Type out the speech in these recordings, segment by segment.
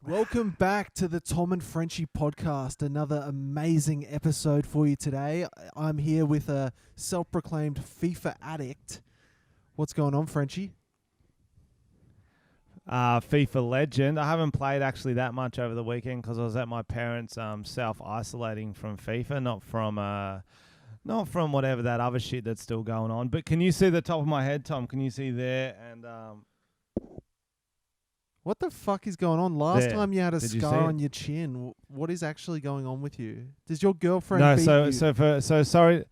Welcome back to the Tom and Frenchy podcast. Another amazing episode for you today. I'm here with a self-proclaimed FIFA addict. What's going on, Frenchy? FIFA legend. I haven't played actually that much over the weekend because I was at my parents' self-isolating from FIFA, not from whatever that other shit that's still going on. But can you see the top of my head, Tom? Can you see there? And What the fuck is going on? Last there. time you had a Did you scar see on your chin. What is actually going on with you? Does your girlfriend no, beat you?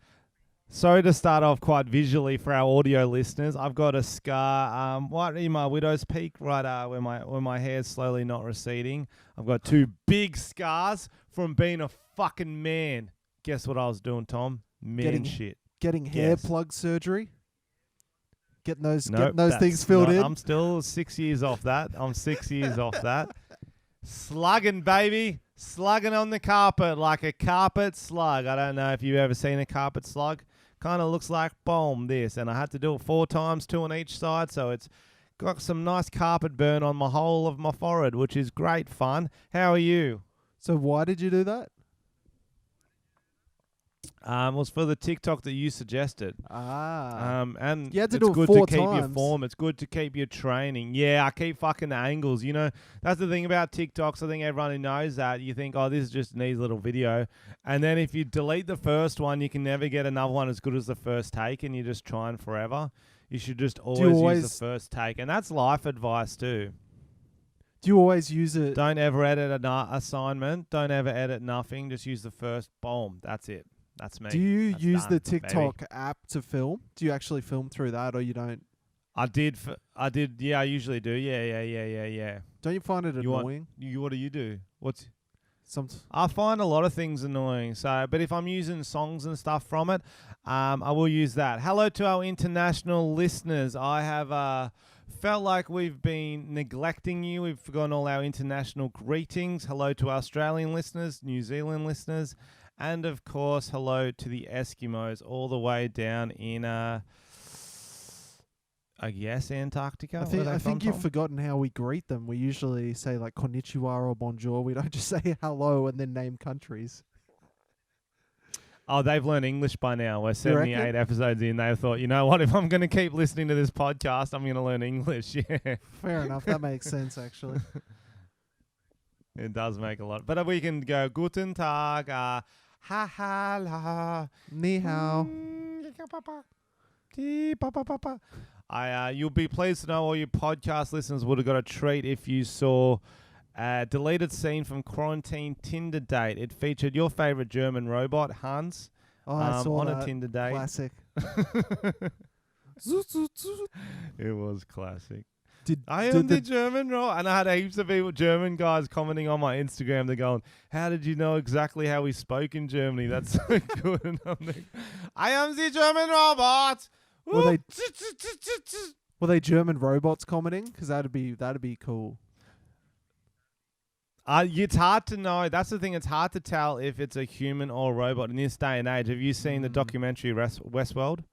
sorry to start off quite visually for our audio listeners. I've got a scar, right in my widow's peak, right where my hair's slowly not receding. I've got two big scars from being a fucking man. Guess what I was doing, Tom? Shit. Getting hair Yes. plug surgery? Getting those Nope, things that's filled not- in? I'm still 6 years off that. Slugging, baby. Slugging on the carpet like a carpet slug. I don't know if you've ever seen a carpet slug. Kind of looks like boom, this. And I had to do it 4 times, 2 on each side. So it's got some nice carpet burn on my whole of my forehead, which is great fun. How are you? So why did you do that? It was for the TikTok that you suggested. And You had to it's do it good 4 to keep your times. form. It's good to keep your training. Yeah, I keep fucking the angles. You know, that's the thing about TikToks. I think everyone who knows that, you think, oh, this is just an easy little video. And then if you delete the first one, you can never get another one as good as the first take, and you're just trying forever. You should just always use the first take. And that's life advice too. Do you always use it? Don't ever edit an assignment. Don't ever edit nothing. Just use the first. Boom. That's it. That's me. Do you That's use done, the baby. TikTok app to film? Do you actually film through that, or you don't? I did. Yeah, I usually do. Yeah. Don't you find it You annoying? What do you do? Some I find a lot of things annoying. So, but if I'm using songs and stuff from it, I will use that. Hello to our international listeners. I have felt like we've been neglecting you. We've forgotten all our international greetings. Hello to our Australian listeners, New Zealand listeners, and of course, hello to the Eskimos all the way down in, I guess, Antarctica. I think you've forgotten how we greet them. We usually say like konnichiwa or bonjour. We don't just say hello and then name countries. Oh, they've learned English by now. We're You reckon? 78 episodes in. They thought, you know what? If I'm going to keep listening to this podcast, I'm going to learn English. Yeah, Fair enough. That makes sense, actually. it does make a lot. But we can go Guten Tag, ha ha la, Ni hao. You'll be pleased to know all your podcast listeners would have got a treat if you saw a deleted scene from Quarantine Tinder Date. It featured your favorite German robot, Hans, Oh, I saw on that. a Tinder date. Classic. It was classic. I did am the the- German robot. And I had heaps of people, German guys, commenting on my Instagram. They're going, how did you know exactly how we spoke in Germany? That's so good. And I'm like, I am the German robot. Were they German robots commenting? Because that'd be cool. It's hard to know. That's the thing. It's hard to tell if it's a human or a robot in this day and age. Have you seen the documentary Westworld?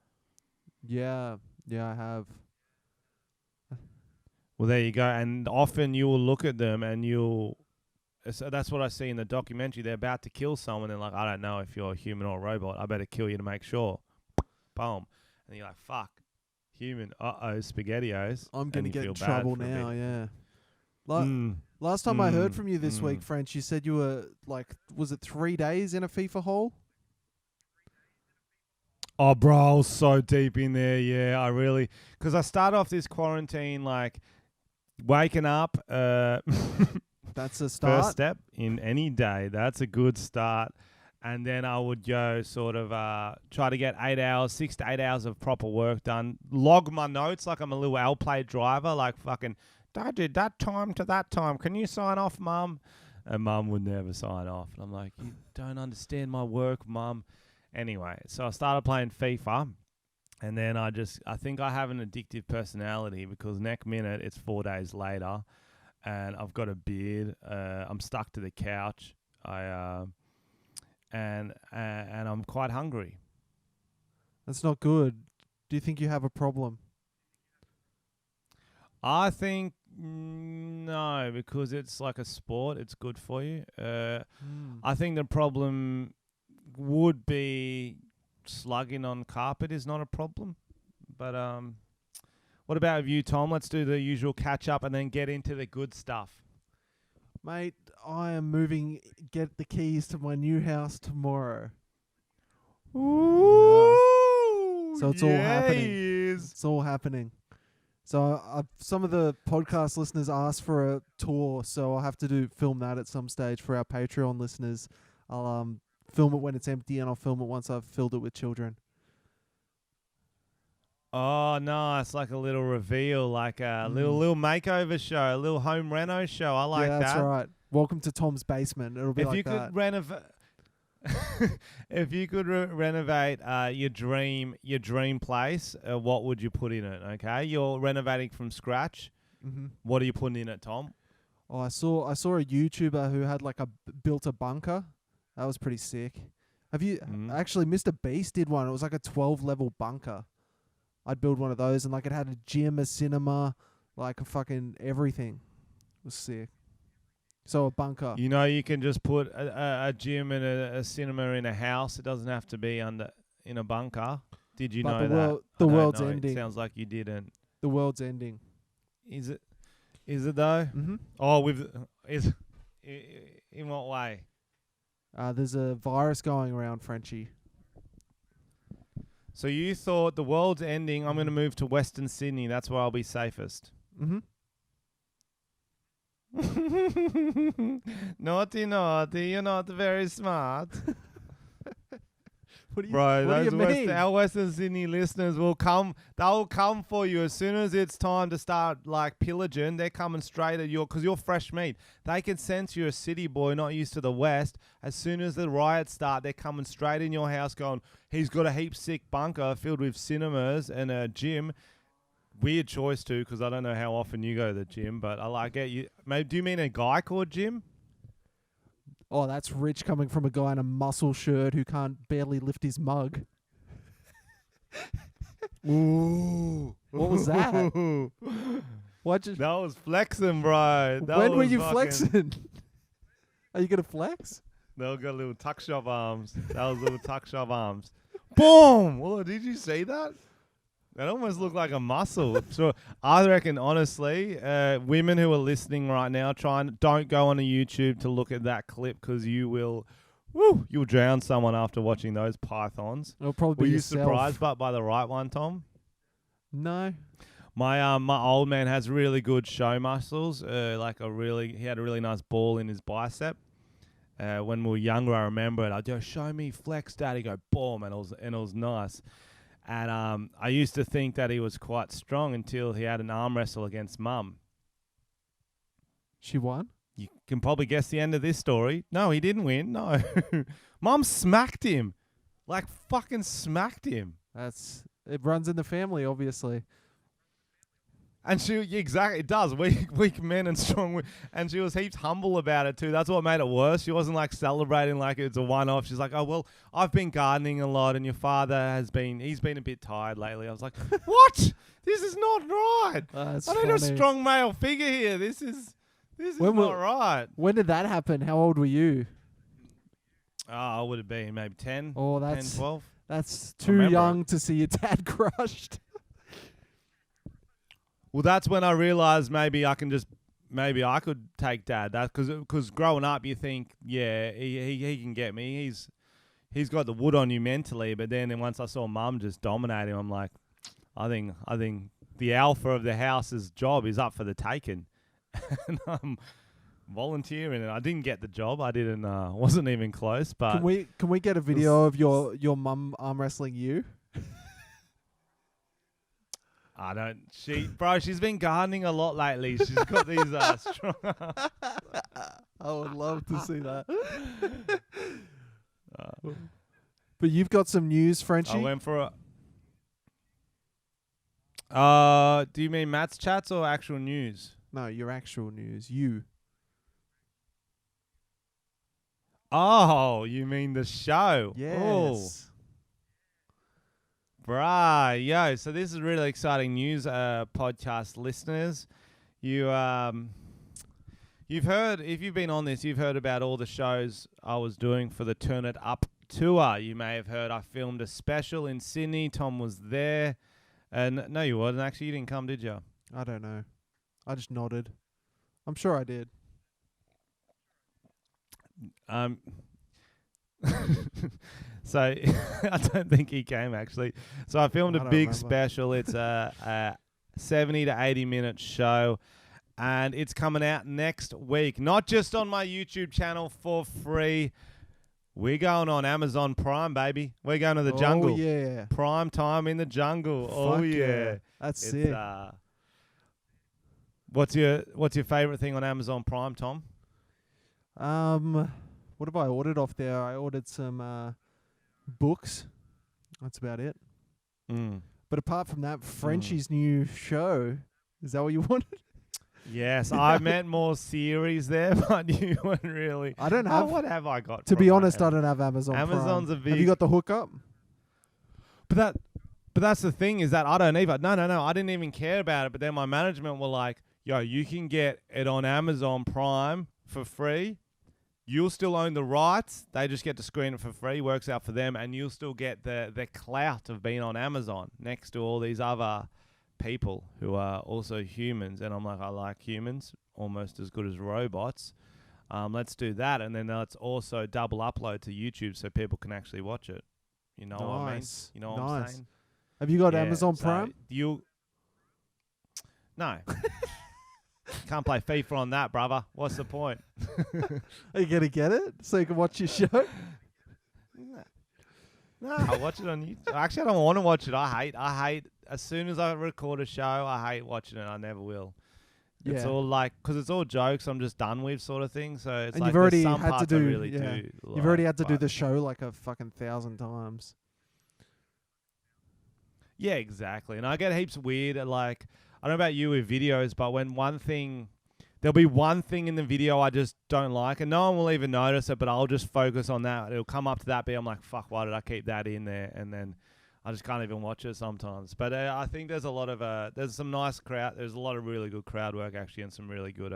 Yeah, I have. Well, there you go. And often you will look at them and so that's what I see in the documentary. They're about to kill someone. They're like, I don't know if you're a human or a robot. I better kill you to make sure. Boom. And you're like, fuck. Human. SpaghettiOs. I'm going to And you get in feel bad trouble for a now, bit. yeah. Last time I heard from you this week, French, you said you were, was it 3 days in a FIFA hole? Oh, bro, I was so deep in there. Yeah, because I started off this quarantine, waking up, That's a start. first step in any day. That's a good start. And then I would go sort of try to get 6 to 8 hours of proper work done. Log my notes like I'm a little L-play driver, like fucking, I did that time to that time. Can you sign off, Mum? And Mum would never sign off. And I'm like, you don't understand my work, Mum. Anyway, so I started playing FIFA. And then I think I have an addictive personality because next minute it's 4 days later. And I've got a beard. I'm stuck to the couch. And I'm quite hungry. That's not good. Do you think you have a problem? I think No, because it's like a sport. It's good for you. Mm. I think the problem would be slugging on carpet is not a problem. But what about you, Tom? Let's do the usual catch up and then get into the good stuff. Mate, I am moving. Get the keys to my new house tomorrow. Ooh, So it's all happening. yes. It's all happening. So some of the podcast listeners asked for a tour, so I'll have to film that at some stage for our Patreon listeners. I'll film it when it's empty, and I'll film it once I've filled it with children. Oh, nice. Like a little reveal, like a little makeover show, a little home reno show. I like yeah, that. that's right. Welcome to Tom's basement. It'll be If like you that. could renovate, if you could renovate your dream place, what would you put in it? Okay, you're renovating from scratch. Mm-hmm. What are you putting in it, Tom? Oh, I saw a YouTuber who had like built a bunker. That was pretty sick. Have you actually? Mr. Beast did one. It was like a 12-level bunker. I'd build one of those, and like it had a gym, a cinema, like a fucking everything. It was sick. So a bunker. You know, you can just put a gym and a cinema in a house. It doesn't have to be in a bunker. Did you know that? The I don't world's know. ending. It sounds like you didn't. The world's ending. Is it? Is it though? Mm-hmm. Oh, in what way? There's a virus going around, Frenchy. So you thought the world's ending. I'm going to move to Western Sydney. That's where I'll be safest. Mm-hmm. Naughty, you're not very smart. What do you, Bro, what do you mean? our Western Sydney listeners will come. They'll come for you as soon as it's time to start like pillaging. They're coming straight at you because you're fresh meat. They can sense you're a city boy, not used to the West. As soon as the riots start, they're coming straight in your house going, he's got a heap sick bunker filled with cinemas and a gym. Weird choice too, because I don't know how often you go to the gym, but I like it. You, maybe, do you mean a guy called Jim? Oh, that's rich coming from a guy in a muscle shirt who can't barely lift his mug. Ooh. What was that? What? That was flexing, bro. When were you flexing? Are you gonna flex? They got little tuck shop arms. That was little tuck shop arms. Boom! Well, did you see that? That almost looked like a muscle. So I reckon, honestly, women who are listening right now, don't go on a YouTube to look at that clip because you'll drown someone after watching those pythons. It'll probably Were be you yourself. surprised by the right one, Tom? No. My old man has really good show muscles. He had a really nice ball in his bicep. When we were younger, I remember it. I'd go, "Show me flex, Daddy." Go, boom, and it was nice. And I used to think that he was quite strong until he had an arm wrestle against Mum. She won? You can probably guess the end of this story. No, he didn't win. No. Mum smacked him. Like fucking smacked him. It runs in the family, obviously. And it does. Weak men and strong. And she was heaps humble about it too. That's what made it worse. She wasn't like celebrating like it's a one-off. She's like, "Oh, well, I've been gardening a lot and your father he's been a bit tired lately." I was like, "What? This is not right. I need a strong male figure here. This is not right." When did that happen? How old were you? Oh, I would have been maybe 10, Oh, 10, 12. That's too young to see your dad crushed. Well, that's when I realized maybe I could take Dad. That because growing up you think, yeah, he can get me. He's got the wood on you mentally. But then once I saw Mum just dominate him, I'm like, I think the alpha of the house's job is up for the taking, and I'm volunteering. And I didn't get the job. I didn't. Wasn't even close. But can we get a video of your mum arm wrestling you? I don't. She's been gardening a lot lately. She's got these strong. I would love to see that. But you've got some news, Frenchy. I went for a. Do you mean Matt's chats or actual news? No, your actual news. You. Oh, you mean the show? Yes. Oh. Bruh, yo, so this is really exciting news, podcast listeners. You've heard, if you've been on this, you've heard about all the shows I was doing for the Turn It Up tour. You may have heard I filmed a special in Sydney. Tom was there. And no, you wasn't. Actually, you didn't come, did you? I don't know. I just nodded. I'm sure I did. So I don't think he came, actually. So I filmed a big remember. special. It's a 70 to 80 minute show. And it's coming out next week. Not just on my YouTube channel for free. We're going on Amazon Prime, baby. We're going to the jungle. Oh, yeah. Prime time in the jungle. Fuck yeah. That's It's, sick. What's your favorite thing on Amazon Prime, Tom? What have I ordered off there? I ordered some books. That's about it. But apart from that, Frenchy's new show. Is that what you wanted? Yes, I meant more series there, but you weren't really. I don't have. What have I got? To be honest, I don't have Amazon Amazon's Prime. a big. Have you got the hookup? But that's the thing, is that I don't either. No. I didn't even care about it. But then my management were like, "Yo, you can get it on Amazon Prime for free. You'll still own the rights. They just get to screen it for free. Works out for them, and you'll still get the clout of being on Amazon next to all these other people who are also humans." And I'm like, I like humans almost as good as robots. Let's do that, and then let's also double upload to YouTube so people can actually watch it. You know what I mean? You know what I'm saying? Have you got Amazon Prime? No. Can't play FIFA on that, brother. What's the point? Are you gonna get it so you can watch your show? No, I'll watch it on YouTube. Actually, I don't want to watch it. I hate. As soon as I record a show, I hate watching it. I never will. Yeah. It's all like, because it's all jokes. I'm just done with, sort of thing. So it's And like you've already there's some had to parts do. I really yeah. do. You've already like, had to do but- the show like a fucking 1,000 times. Yeah, exactly. And I get heaps weird at, like, I don't know about you with videos, but when there'll be one thing in the video I just don't like, and no one will even notice it, but I'll just focus on that. It'll come up to that bit. I'm like, fuck, why did I keep that in there? And then I just can't even watch it sometimes. But I think there's a lot of, there's some nice crowd. There's a lot of really good crowd work, actually, and some really good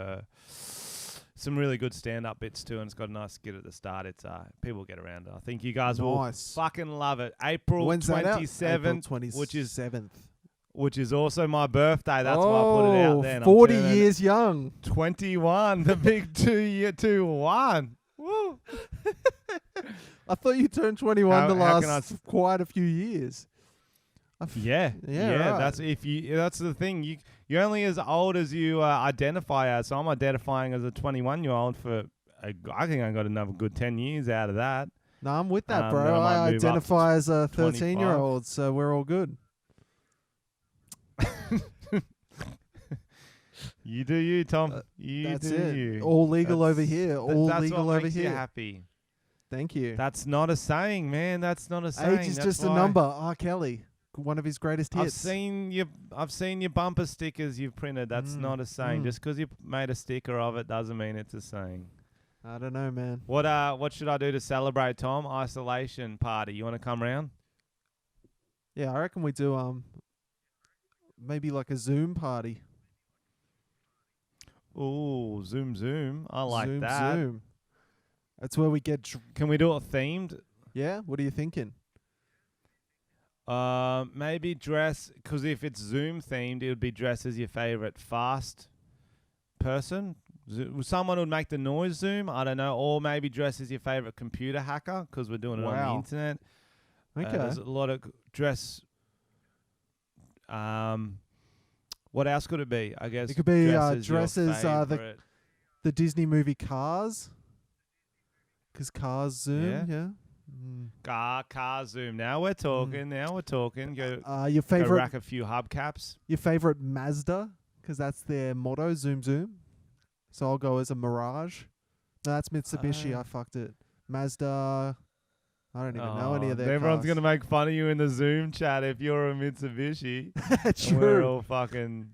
stand-up bits too, and it's got a nice skit at the start. It's people get around it. I think you guys will fucking love it. April 27th, which is 7th. Which is also my birthday. That's why I put it out then. 40 years young. 21, the big 2-1. Woo. I thought you turned 21 the last quite a few years. Yeah. Right. That's the thing. You're only as old as you identify as. So I'm identifying as a 21-year-old for. I think I got another good 10 years out of that. No, I'm with that, bro. I identify as a 13-year-old, so we're all good. You do you, Tom. That's it. All legal over here. All legal over here. That's what makes you happy. Thank you. That's not a saying, man. That's not a saying. Age is just a number. R. Kelly, one of his greatest hits. I've seen your bumper stickers you've printed. That's not a saying. Just because you made a sticker of it doesn't mean it's a saying. I don't know, man. What should I do to celebrate, Tom? Isolation party. You want to come round? Yeah, I reckon we do maybe like a Zoom party. Ooh, Zoom. I like that. Zoom. That's where we get... Can we do it themed? Yeah? What are you thinking? Maybe dress... Because if it's Zoom themed, it would be dress as your favorite fast person. Someone would make the noise Zoom. I don't know. Or maybe dress as your favorite computer hacker because we're doing it on the internet. Okay. There's a lot of dress... what else could it be? I guess it could be dresses the Disney movie Cars. Because Cars Zoom, yeah. Car Zoom. Now we're talking. Go, your favorite, go rack a few hubcaps. Your favorite Mazda, because that's their motto, Zoom. So I'll go as a Mirage. No, that's Mitsubishi. I fucked it. Mazda. I don't even know any of their Everyone's cars. going to make fun of you in the Zoom chat if you're a Mitsubishi. True. We're all fucking...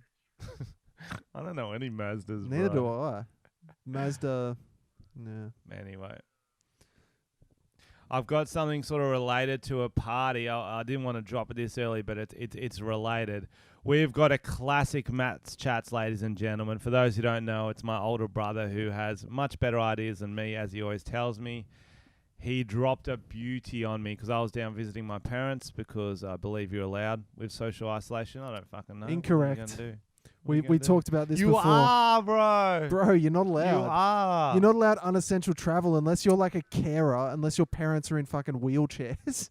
I don't know any Mazdas, Neither bro. do I. Mazda... Yeah. Anyway. I've got something sort of related to a party. I didn't want to drop it this early, but it's related. We've got a classic Matt's Chats, ladies and gentlemen. For those who don't know, it's my older brother who has much better ideas than me, as he always tells me. He dropped a beauty on me because I was down visiting my parents because I believe you're allowed with social isolation. I don't fucking know. Incorrect. What are you gonna do? We talked about this you before. You are, bro. Bro, you're not allowed. You are. You're not allowed unessential travel unless you're like a carer, unless your parents are in fucking wheelchairs.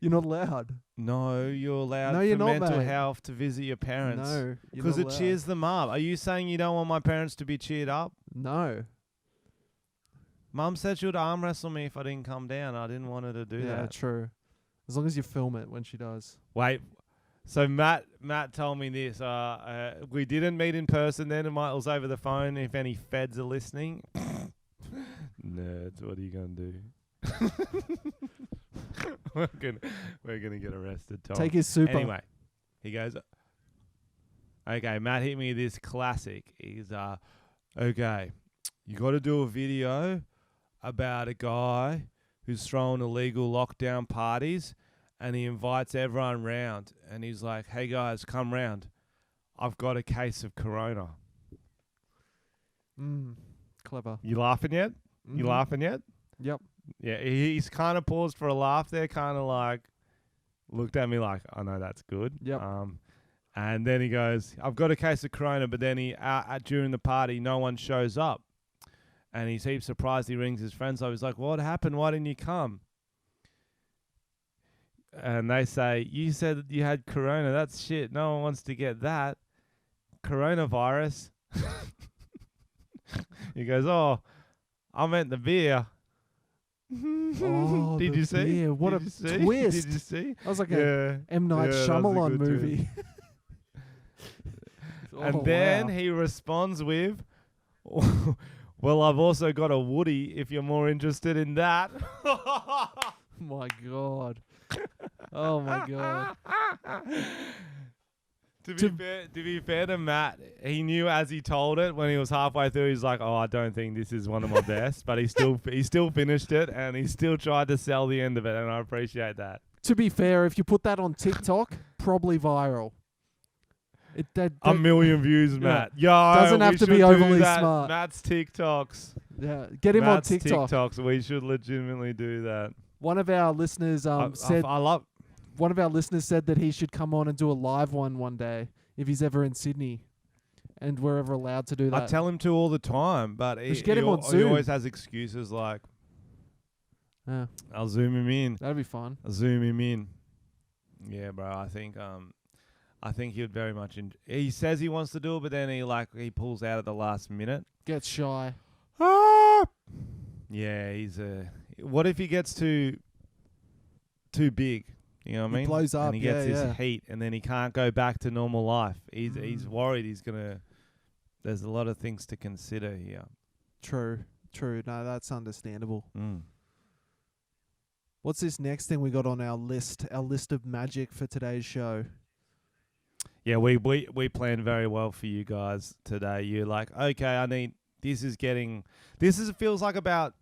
You're not allowed. No, you're allowed No, for you're not, mental mate. health to visit your parents. No, because it cheers them up. Are you saying you don't want my parents to be cheered up? No. Mum said she would arm wrestle me if I didn't come down. I didn't want her to do that. Yeah, true. As long as you film it when she does. Wait. So Matt told me this. We didn't meet in person then. It was over the phone. If any feds are listening. Nerds, what are you going to do? we're gonna get arrested, Tom. Take his super. Anyway, he goes, okay, Matt hit me this classic. He's, okay, you got to do a video about a guy who's throwing illegal lockdown parties and he invites everyone round and he's like, hey guys, come round. I've got a case of corona. Clever. You laughing yet? Mm-hmm. You laughing yet? Yep. Yeah, he's kind of paused for a laugh there, kind of like looked at me like, I know that's good. Yep. And then he goes, I've got a case of corona, but then during the party, no one shows up. And he's heaps surprised. He rings his friends up. He's like, what happened? Why didn't you come? And they say, you said you had corona. That's shit. No one wants to get that. Coronavirus. He goes, oh, I meant the beer. Oh, Did you see? Beer. What Did a you see? twist. Did you see? That was like a M. Night Shyamalan movie. And then he responds with, well, I've also got a Woody if you're more interested in that. My God. Oh, my God. To be fair to Matt, he knew as he told it when he was halfway through. He's like, "Oh, I don't think this is one of my best," but he still finished it and he still tried to sell the end of it, and I appreciate that. To be fair, if you put that on TikTok, probably viral. A million views, Matt. Yo, doesn't have to be overly smart. Matt's TikToks. Yeah, get him Matt's on TikTok. TikToks. We should legitimately do that. One of our listeners said. One of our listeners said that he should come on and do a live one day if he's ever in Sydney, and we're ever allowed to do that. I tell him to all the time, but he always has excuses like, I'll zoom him in. That'd be fun. I'll zoom him in. Yeah, bro. I think he would very much. He says he wants to do it, but then he pulls out at the last minute. Gets shy. Yeah, what if he gets too big? You know what I mean? He blows up. And he gets his heat, and then he can't go back to normal life. He's worried he's gonna. There's a lot of things to consider here. True. No, that's understandable. What's this next thing we got on our list? Our list of magic for today's show. Yeah, we planned very well for you guys today. You're like, okay, feels like about.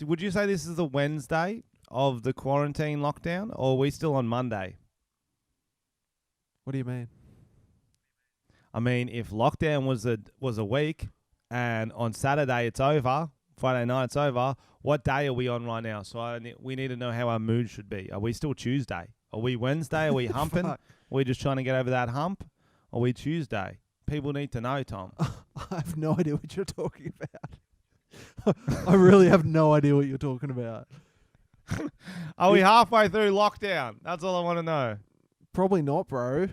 Would you say this is the Wednesday of the quarantine lockdown, or are we still on Monday? What do you mean? I mean, if lockdown was a week, and on Saturday it's over, Friday night it's over, what day are we on right now? So we need to know how our mood should be. Are we still Tuesday? Are we Wednesday? Are we humping? Are we just trying to get over that hump? Are we Tuesday? People need to know, Tom. I have no idea what you're talking about. I really have no idea what you're talking about. Are we halfway through lockdown? That's all I want to know. Probably not, bro.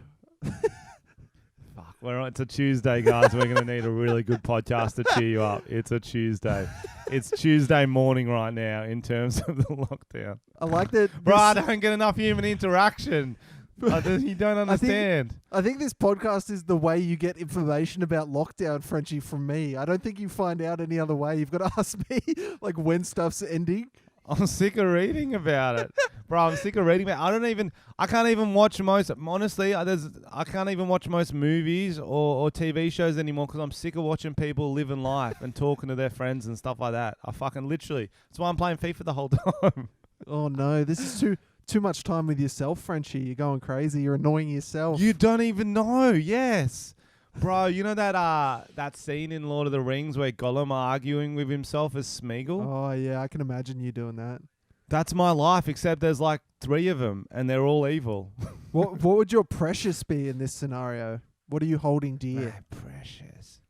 Fuck, it's a Tuesday, guys. We're going to need a really good podcast to cheer you up. It's a Tuesday. It's Tuesday morning right now in terms of the lockdown. I like that. Bro, I don't get enough human interaction. You don't understand. I think this podcast is the way you get information about lockdown, Frenchy, from me. I don't think you find out any other way. You've got to ask me like when stuff's ending. I'm sick of reading about it. Bro, I'm sick of reading about it. I can't even watch most, honestly, I can't even watch most movies or TV shows anymore because I'm sick of watching people living life and talking to their friends and stuff like that. I fucking literally, that's why I'm playing FIFA the whole time. Oh no, this is too much time with yourself, Frenchie. You're going crazy. You're annoying yourself. You don't even know. Yes. Bro, you know that scene in Lord of the Rings where Gollum arguing with himself as Smeagol? Oh, yeah. I can imagine you doing that. That's my life, except there's like 3 of them, and they're all evil. What would your precious be in this scenario? What are you holding dear? My precious.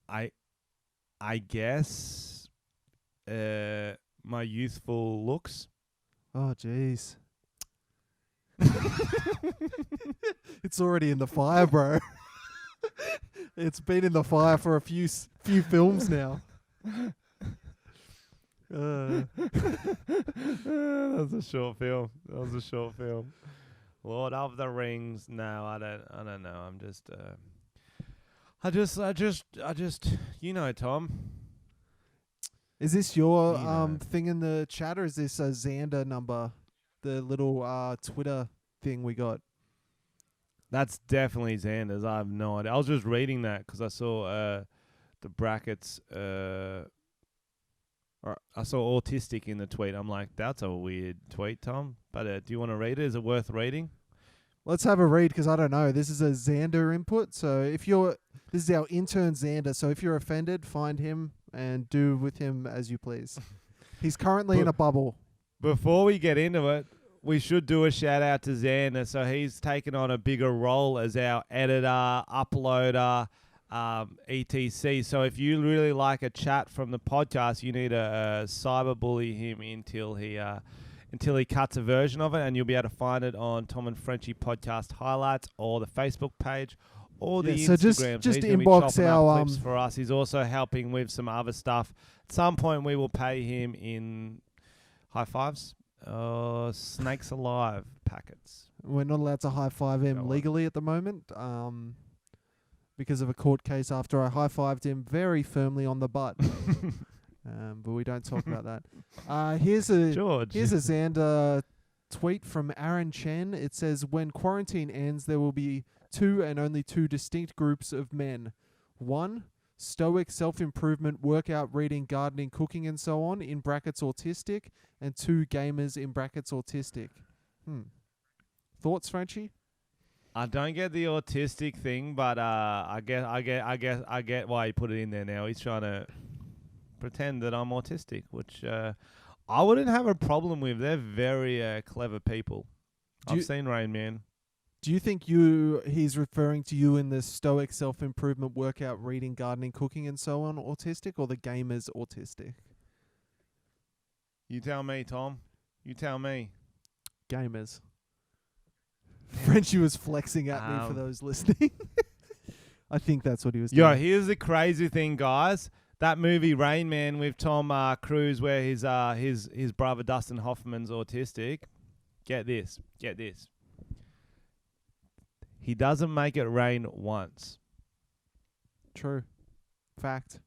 I guess my youthful looks. Oh, jeez. It's already in the fire, bro. It's been in the fire for a few films now. That was a short film. Lord of the Rings. No, I don't know. I'm just I just you know, Tom. Is this your thing in the chat, or is this a Xander number? The little Twitter thing we got. That's definitely Xander's. I have no idea. I was just reading that because I saw the brackets. I saw autistic in the tweet. I'm like, that's a weird tweet, Tom. But do you want to read it? Is it worth reading? Let's have a read because I don't know. This is a Xander input. So this is our intern Xander. So if you're offended, find him and do with him as you please. He's currently in a bubble. Before we get into it, we should do a shout out to Xander. So he's taken on a bigger role as our editor, uploader, etc. So if you really like a chat from the podcast, you need to cyberbully him until he cuts a version of it, and you'll be able to find it on Tom and Frenchy podcast highlights or the Facebook page or the Instagram. So just inbox our clips for us. He's also helping with some other stuff. At some point, we will pay him in high fives. Snakes alive packets. We're not allowed to high five him legally at the moment. Because of a court case after I high-fived him very firmly on the butt. But we don't talk about that. Here's a Xander tweet from Aaron Chen. It says, when quarantine ends, there will be 2 and only 2 distinct groups of men. 1, stoic self-improvement, workout, reading, gardening, cooking, and so on, in brackets autistic. And 2, gamers, in brackets autistic. Thoughts, Frenchie? I don't get the autistic thing, but I get why he put it in there now. He's trying to pretend that I'm autistic, which I wouldn't have a problem with. They're very clever people. I've seen Rain Man. Do you think he's referring to you in the stoic self-improvement, workout, reading, gardening, cooking, and so on autistic, or the gamers autistic? You tell me, Tom. You tell me. Gamers. Frenchie was flexing at me for those listening. I think that's what he was doing. Yo, here's the crazy thing, guys. That movie Rain Man with Tom Cruise, where his brother Dustin Hoffman's autistic. Get this. He doesn't make it rain once. True. Fact.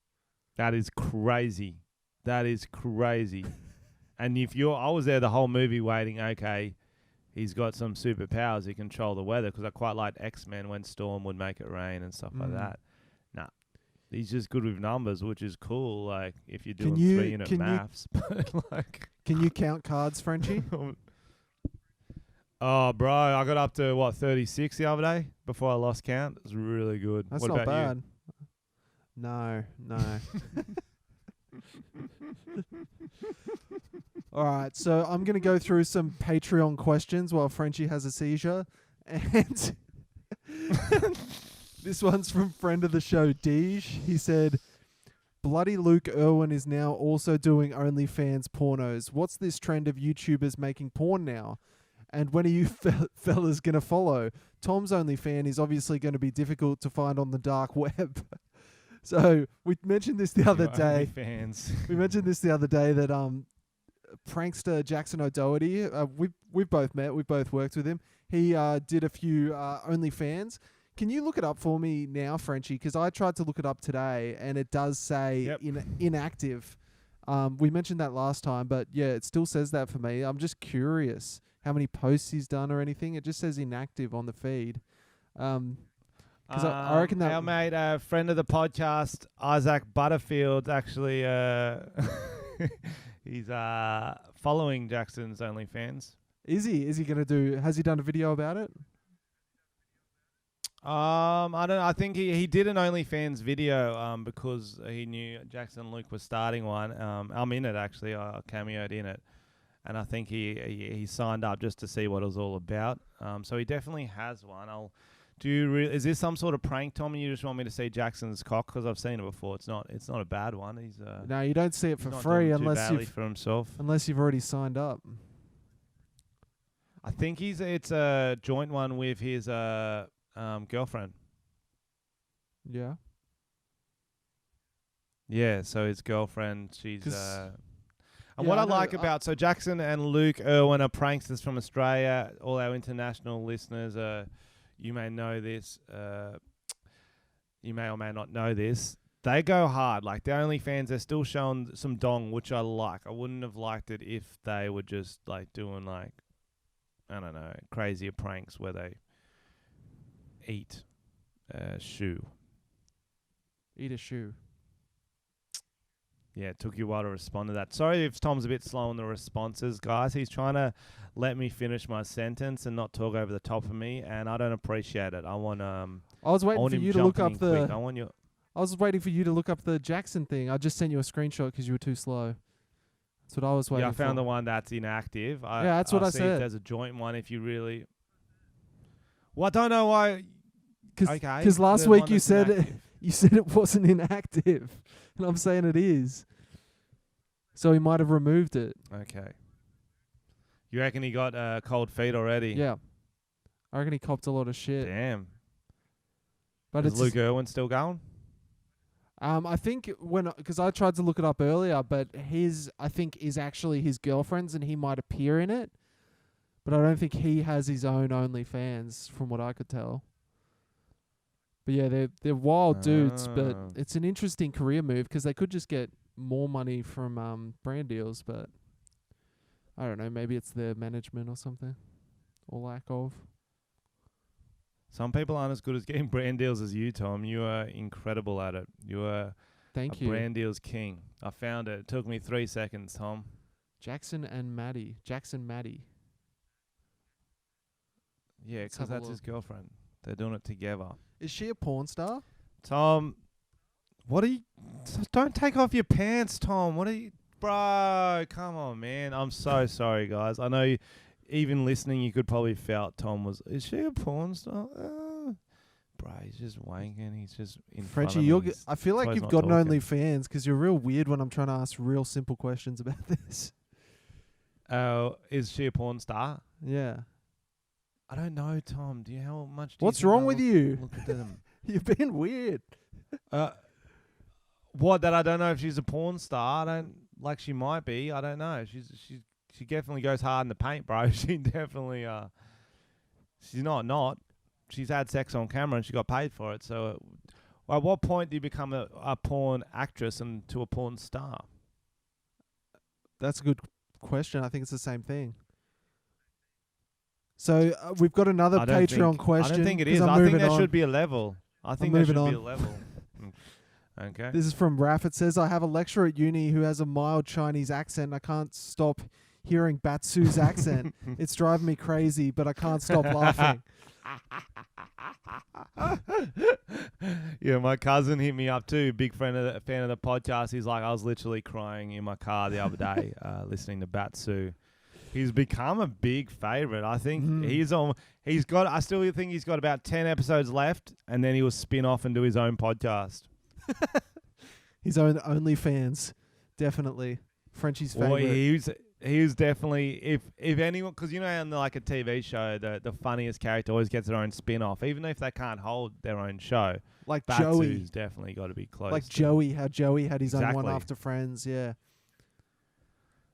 That is crazy. And I was there the whole movie waiting, okay, he's got some superpowers. He control the weather, because I quite liked X-Men when Storm would make it rain and stuff like that. Nah, he's just good with numbers, which is cool. Like if you're doing 3-unit maths, can you count cards, Frenchie? Oh, bro, I got up to 36 the other day before I lost count. It was really good. That's what not about bad. You? No. All right, so I'm going to go through some Patreon questions while Frenchie has a seizure. And this one's from friend of the show, Deej. He said, Bloody Luke Irwin is now also doing OnlyFans pornos. What's this trend of YouTubers making porn now? And when are you fellas going to follow? Tom's OnlyFans is obviously going to be difficult to find on the dark web. So we mentioned this the other day. We mentioned this the other day that prankster Jackson O'Doherty, we've both met, we've both worked with him. He did a few OnlyFans. Can you look it up for me now, Frenchie? Because I tried to look it up today, and it does say inactive. We mentioned that last time, but yeah, it still says that for me. I'm just curious how many posts he's done or anything. It just says inactive on the feed. Because I reckon that our mate, friend of the podcast, Isaac Butterfield, actually He's following Jackson's OnlyFans. Is he? Is he gonna do? Has he done a video about it? I don't know. I think he did an OnlyFans video because he knew Jackson and Luke was starting one. I'm in it actually. I cameoed in it, and I think he signed up just to see what it was all about. So he definitely has one. Is this some sort of prank, Tom? You just want me to see Jackson's cock because I've seen it before. It's not a bad one. He's no, you don't see it for not free doing too unless badly for himself. you've already signed up. I think it's a joint one with his girlfriend. Yeah. Yeah, so his girlfriend, she's and yeah, what I I know, like about so Jackson and Luke Irwin are pranksters from Australia. All our international listeners, you may know this, you may or may not know this. They go hard. Like the OnlyFans, they're still showing some dong, which I like. I wouldn't have liked it if they were just like doing like, I don't know, crazier pranks where they eat a shoe. Eat a shoe. Yeah, it took you a while to respond to that. Sorry if Tom's a bit slow on the responses, guys. He's trying to let me finish my sentence and not talk over the top of me, and I don't appreciate it. I want I was waiting for you to look up the. I want you. I was waiting for you to look up the Jackson thing. I just sent you a screenshot because you were too slow. That's what I was waiting for. Yeah, I found the one that's inactive. Yeah, that's what I I'll see if said. there's a joint one if you really. Well, I don't know why. Because last there's week one you that's said inactive. you said it wasn't inactive, and I'm saying it is. So he might have removed it. Okay. You reckon he got cold feet already? Yeah. I reckon he copped a lot of shit. Damn. But Is it's Luke Irwin still going? I think because I tried to look it up earlier, but I think is actually his girlfriend's, and he might appear in it. But I don't think he has his own OnlyFans, from what I could tell. But yeah, they're wild dudes, but it's an interesting career move because they could just get more money from brand deals, but I don't know, maybe it's their management or something, or lack of. Some people aren't as good at getting brand deals as you, Tom. You are incredible at it. You are Thank a you. brand deals king. I found it. It took me 3 seconds, Tom. Jackson Maddie. Yeah, Let's because have a that's his look. girlfriend. They're doing it together. Is she a porn star? Tom, what are you... Don't take off your pants, Tom. What are you... Bro, come on, man. I'm so sorry, guys. I know even listening, you could probably felt Tom was... Is she a porn star? Bro, he's just wanking. He's just in front Frenchy, of me. I feel like Chloe's you've not got an talking. OnlyFans because you're real weird when I'm trying to ask real simple questions about this. Is she a porn star? Yeah. I don't know, Tom. How much do What's you think wrong I with you? Look at them. You're being weird. What, that I don't know if she's a porn star? I don't... Like, she might be. I don't know. She definitely goes hard in the paint, bro. She definitely... She's not. She's had sex on camera and she got paid for it. So at what point do you become a porn actress and to a porn star? That's a good question. I think it's the same thing. So we've got another Patreon question. I don't think it 'cause is. I'm I think moving there on. should be a level. I think there should be a level. Okay. This is from Raf. It says, I have a lecturer at uni who has a mild Chinese accent. I can't stop hearing Batsu's accent. It's driving me crazy, but I can't stop laughing. Yeah, my cousin hit me up too. Big fan of the podcast. He's like, I was literally crying in my car the other day listening to Batsu. He's become a big favorite. I think I still think he's got about 10 episodes left, and then he will spin off and do his own podcast. His own OnlyFans, definitely. Frenchie's favorite. Well, he was definitely, if anyone, because you know, on like a TV show, the funniest character always gets their own spin-off, even if they can't hold their own show. Like Batsu's Joey. Definitely got to be close. Like Joey, how Joey had his own one Exactly. after Friends, yeah.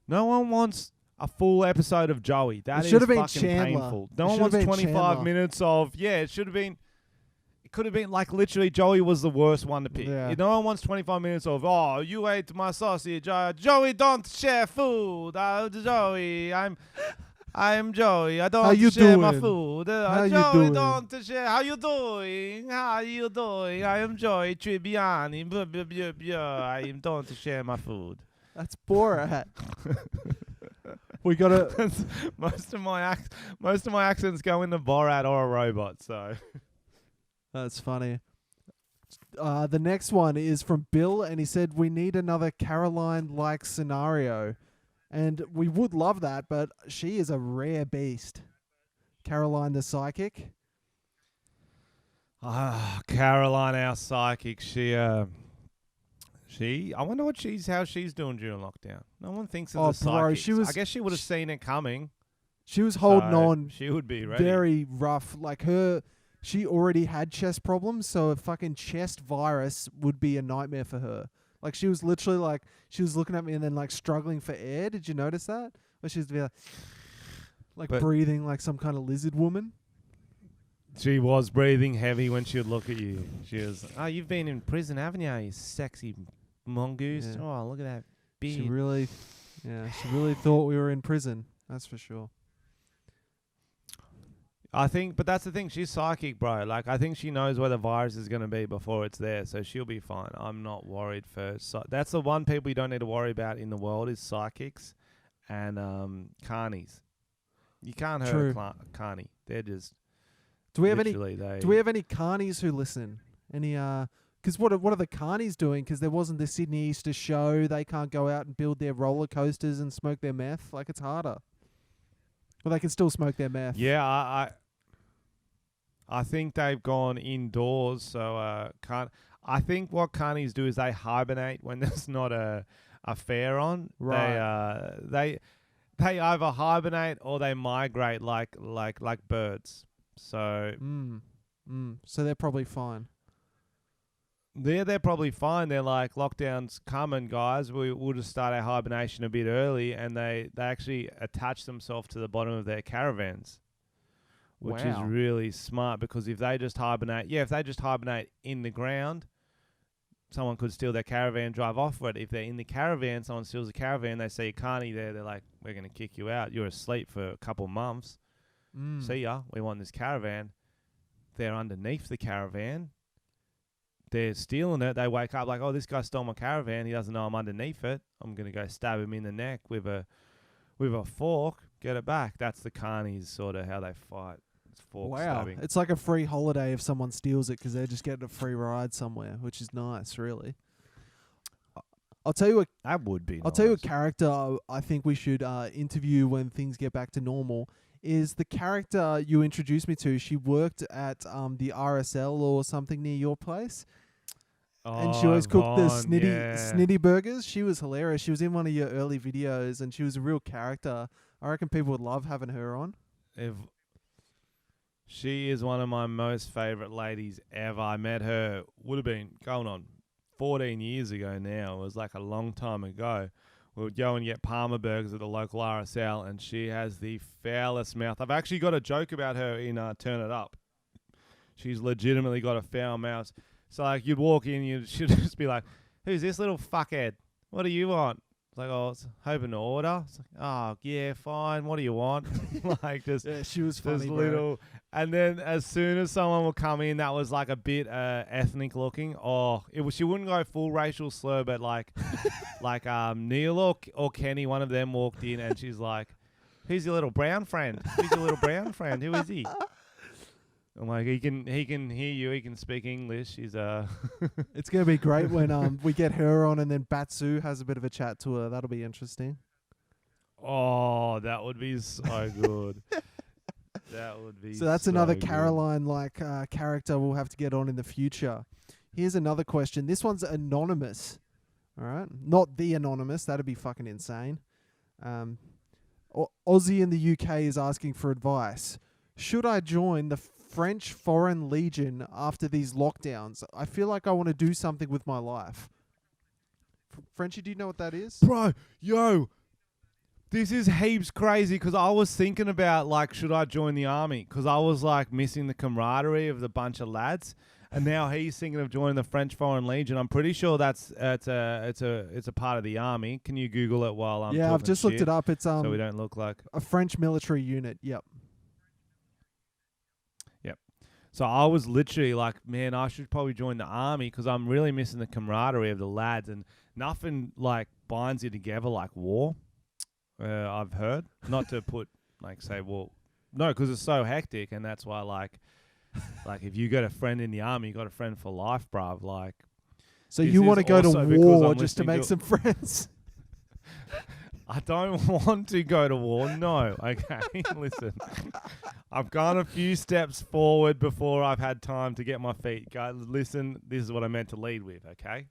No one wants a full episode of Joey. That It is should have been fucking Chandler. painful. It No one should have wants been 25 Chandler. minutes of, it should have been, it could have been like literally Joey was the worst one to pick. Yeah. No one wants 25 minutes of, you ate my sausage. Joey, don't share food. Joey, I'm Joey. I don't share my food. How Joey, you doing? don't share. How you doing? How you doing? I am Joey Tribbiani. I don't share my food. That's Borat. We gotta. most of my accents go into Borat or a robot. So That's funny. The next one is from Bill, and he said we need another Caroline-like scenario, and we would love that, but she is a rare beast. Caroline the psychic. Caroline, our psychic, I wonder how she's doing during lockdown. No one thinks of the psychics. I guess she would have seen it coming. She was holding on. She would be ready. Very rough. Like she already had chest problems, so a fucking chest virus would be a nightmare for her. Like she was literally like, she was looking at me and then like struggling for air. Did you notice that? Where she was like breathing like some kind of lizard woman. She was breathing heavy when she would look at you. She was, you've been in prison, haven't you, you sexy mongoose? Yeah. Oh, look at that beard. She really thought we were in prison. That's for sure. I think, but that's the thing. She's psychic, bro. Like, I think she knows where the virus is going to be before it's there, so she'll be fine. I'm not worried for... that's the one people you don't need to worry about in the world is psychics and carnies. You can't hurt a carny. They're just... Do we have any carnies who listen? Any because what are the carnies doing? Because there wasn't the Sydney Easter show. They can't go out and build their roller coasters and smoke their meth. Like, it's harder. Well, they can still smoke their meth. Yeah, I think they've gone indoors. So I think what carnies do is they hibernate when there's not a fair on. Right. They either hibernate or they migrate like birds. So so they're probably fine. They're probably fine. They're like, lockdown's coming, guys. We'll just start our hibernation a bit early, and they actually attach themselves to the bottom of their caravans, which is really smart, because if they just hibernate in the ground, someone could steal their caravan, drive off with it. If they're in the caravan, someone steals the caravan, they see a carny there, they're like, we're going to kick you out. You're asleep for a couple months. See ya. We want this caravan. They're underneath the caravan. They're stealing it. They wake up like, oh, this guy stole my caravan. He doesn't know I'm underneath it. I'm going to go stab him in the neck with a fork. Get it back. That's the carnies, sort of how they fight. It's fork stabbing. It's like a free holiday if someone steals it, because they're just getting a free ride somewhere, which is nice, really. I'll tell you what. That would be nice. I'll tell you a character I think we should interview when things get back to normal. Is the character you introduced me to. She worked at the RSL or something near your place. And she always cooked the snitty burgers. She was hilarious. She was in one of your early videos, and she was a real character. I reckon people would love having her on. She is one of my most favourite ladies ever. I met her, would have been going on 14 years ago now. It was like a long time ago. We would go and get Parma burgers at the local RSL, and she has the foulest mouth. I've actually got a joke about her in Turn It Up. She's legitimately got a foul mouth. So, like, you'd walk in, she'd just be like, who's this little fuckhead? What do you want? It's like, oh, I was hoping to order. It's like, oh, yeah, fine. What do you want? Like, just... Yeah, she was funny, little... And then as soon as someone would come in that was like a bit ethnic looking, she wouldn't go full racial slur, but like Neil or Kenny, one of them walked in, and she's like, who's your little brown friend? Who's your little brown friend? Who is he? I'm like, he can hear you, he can speak English. He's It's gonna be great when we get her on, and then Batsu has a bit of a chat to her. That'll be interesting. Oh, that would be so good. That would be so that's another Caroline-like character we'll have to get on in the future. Here's another question. This one's anonymous. All right? Not the anonymous. That'd be fucking insane. Aussie in the UK is asking for advice. Should I join the French Foreign Legion after these lockdowns? I feel like I want to do something with my life. Frenchy, do you know what that is? Bro, yo... This is heaps crazy, because I was thinking about, like, should I join the army? Because I was, like, missing the camaraderie of the bunch of lads. And now he's thinking of joining the French Foreign Legion. I'm pretty sure it's a part of the army. Can you Google it while I'm Yeah, I've just looked it up. It's so we don't look like... a French military unit. Yep. So I was literally like, man, I should probably join the army, because I'm really missing the camaraderie of the lads. And nothing like binds you together like war. I've heard. Not to put say, well, no, because it's so hectic, and that's why like if you got a friend in the army, you got a friend for life, bruv. Like, so you want to go to war just to make some friends? I don't want to go to war. No, okay. Listen, I've gone a few steps forward before I've had time to get my feet. Guys, listen, this is what I meant to lead with, okay?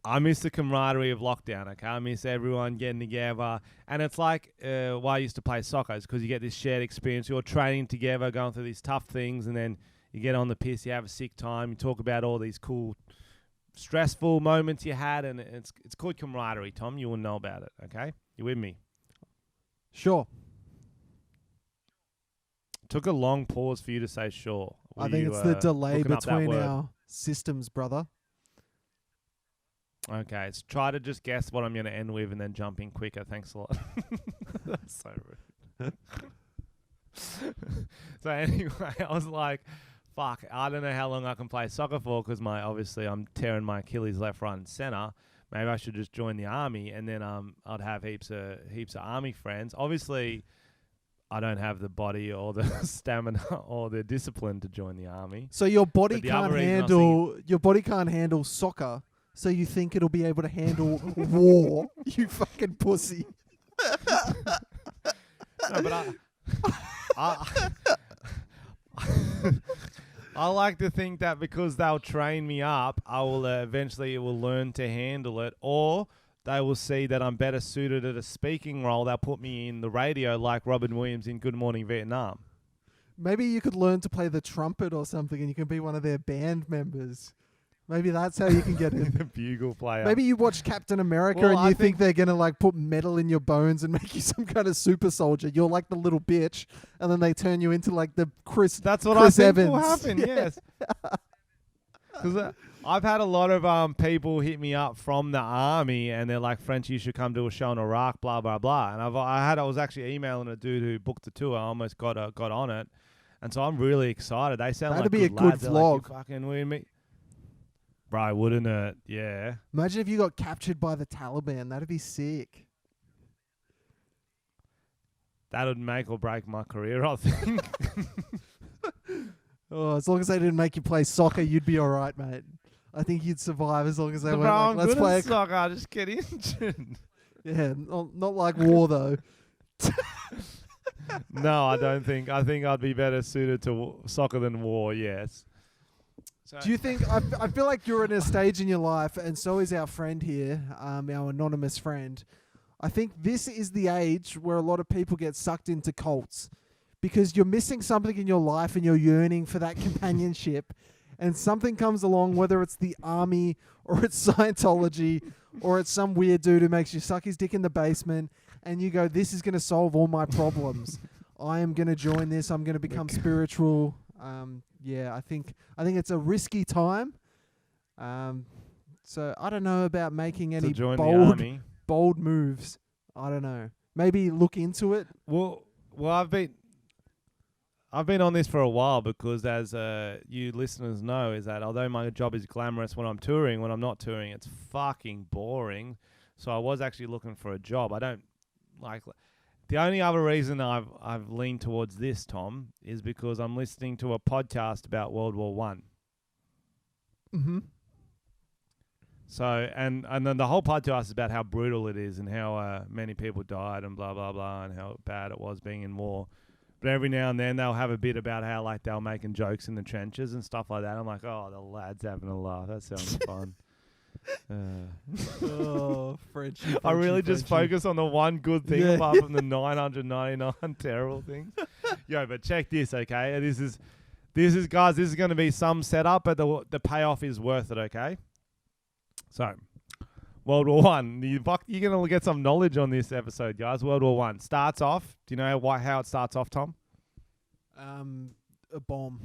I miss the camaraderie of lockdown, okay? I miss everyone getting together. And it's like why I used to play soccer is because you get this shared experience. You're training together, going through these tough things, and then you get on the piss, you have a sick time, you talk about all these cool stressful moments you had, and it's called camaraderie, Tom. You will know about it, okay? You with me? Sure. Took a long pause for you to say sure. I think it's the delay between our systems, brother. Okay, so try to just guess what I'm going to end with and then jump in quicker. Thanks a lot. That's so rude. So anyway, I was like, fuck, I don't know how long I can play soccer for because obviously I'm tearing my Achilles left, right, and center. Maybe I should just join the army, and then I'd have heaps of army friends. Obviously, I don't have the body or the stamina or the discipline to join the army. So your body can't handle soccer. So you think it'll be able to handle war? You fucking pussy. No, but I like to think that because they'll train me up, I will eventually learn to handle it, or they will see that I'm better suited at a speaking role. They'll put me in the radio like Robin Williams in Good Morning Vietnam. Maybe you could learn to play the trumpet or something, and you can be one of their band members. Maybe that's how you can get in. The bugle player. Maybe you watch Captain America and you think they're going to like put metal in your bones and make you some kind of super soldier. You're like the little bitch, and then they turn you into like the Chris Evans. That's what I think will happen, yes. Because I've had a lot of people hit me up from the army, and they're like, Frenchy, you should come do a show in Iraq, blah, blah, blah. And I was actually emailing a dude who booked the tour. I almost got on it. And so I'm really excited. They sound That'd like be a good vlog. Like, fucking with me. Bro, wouldn't it? Yeah. Imagine if you got captured by the Taliban. That'd be sick. That would make or break my career, I think. Oh, as long as they didn't make you play soccer, you'd be all right, mate. I think you'd survive as long as they went like, let's play soccer. I just get injured. Yeah, not like war though. No, I don't think. I think I'd be better suited to soccer than war. Yes. So do you think? I feel like you're in a stage in your life, and so is our friend here, our anonymous friend. I think this is the age where a lot of people get sucked into cults because you're missing something in your life and you're yearning for that companionship, and something comes along, whether it's the army or it's Scientology or it's some weird dude who makes you suck his dick in the basement, and you go, "This is going to solve all my problems. I am going to join this. I'm going to become spiritual." Yeah, I think it's a risky time. So I don't know about making any bold moves. I don't know. Maybe look into it. Well, I've been on this for a while because, as you listeners know, is that although my job is glamorous when I'm touring, when I'm not touring, it's fucking boring. So I was actually looking for a job. I don't like. The only other reason I've leaned towards this, Tom, is because I'm listening to a podcast about World War One. Mm-hmm. So and then the whole podcast is about how brutal it is and how many people died and blah blah blah and how bad it was being in war. But every now and then they'll have a bit about how like they were making jokes in the trenches and stuff like that. I'm like, oh, the lad's having a laugh. That sounds fun. Frenchy. I really just focus on the one good thing apart from the 999 terrible things. Yo, but check this, okay? This is guys, this is going to be some setup, but the payoff is worth it, okay? So, World War One. You're going to get some knowledge on this episode, guys. World War One starts off. Do you know how it starts off, Tom? A bomb.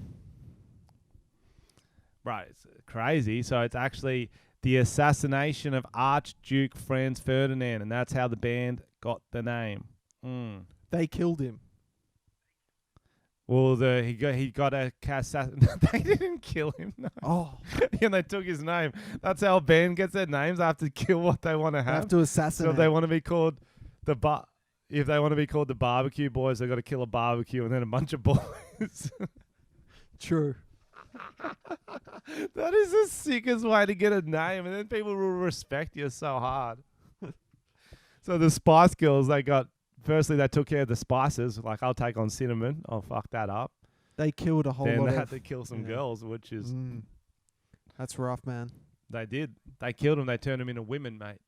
Right, it's crazy. So it's actually the assassination of Archduke Franz Ferdinand, and that's how the band got the name. They killed him. Well, he got a They didn't kill him. No. Oh, And they took his name. That's how a band gets their names. They have to kill what they want to they have. have to assassinate. So if they want to be called if they want to be called the Barbecue Boys, they got to kill a barbecue and then a bunch of boys. True. That is the sickest way to get a name, and then people will respect you so hard. So the Spice Girls, they took care of the spices. Like, I'll take on cinnamon. I'll fuck that up. They killed a whole Then lot they of... had to kill some girls, which is... That's rough, man. They did. They killed them. They turned them into women, mate.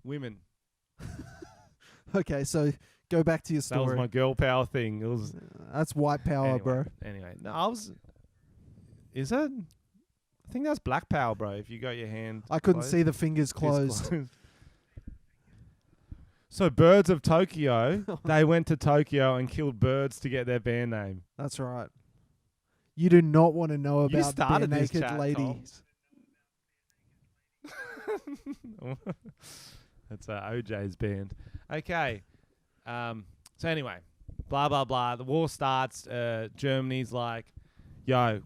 Women. Okay, so go back to your story. That was my girl power thing. It was... That's white power, bro. Anyway. No, Is it? I think that's black power, bro, if you got your hand I couldn't closed. see the fingers closed. So Birds of Tokyo, they went to Tokyo and killed birds to get their band name. That's right. You do not want to know You about the bare started this naked chat, ladies. That's OJ's band. Okay. So anyway, blah, blah, blah. The war starts. Germany's like, yo,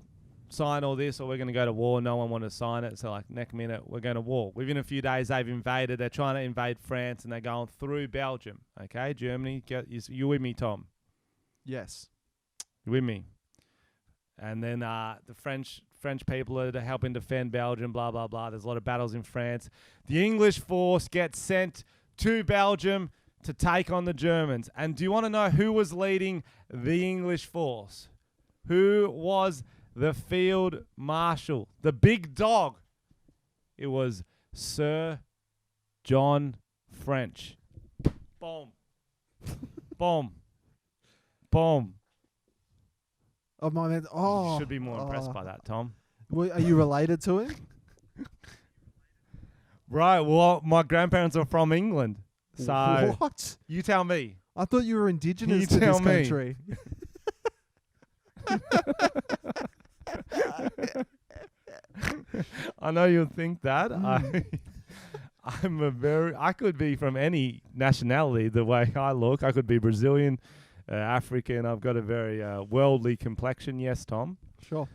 sign all this or we're going to go to war. No one wanted to sign it. So like next minute, we're going to war. Within a few days, they've invaded. They're trying to invade France and they're going through Belgium. Okay, Germany, you with me, Tom? Yes. You with me? And then the French people are helping defend Belgium, blah, blah, blah. There's a lot of battles in France. The English force gets sent to Belgium to take on the Germans. And do you want to know who was leading the English force? Who was the field marshal? The big dog. It was Sir John French. Boom. Boom. Boom. Oh, my man. Oh. You should be more impressed by that, Tom. Are you related to him? Right. Well, my grandparents are from England. So what? You tell me. I thought you were indigenous You to tell this me. country. I know you'll think that. I could be from any nationality the way I look. I could be Brazilian, African. I've got a very worldly complexion. Yes, Tom. Sure.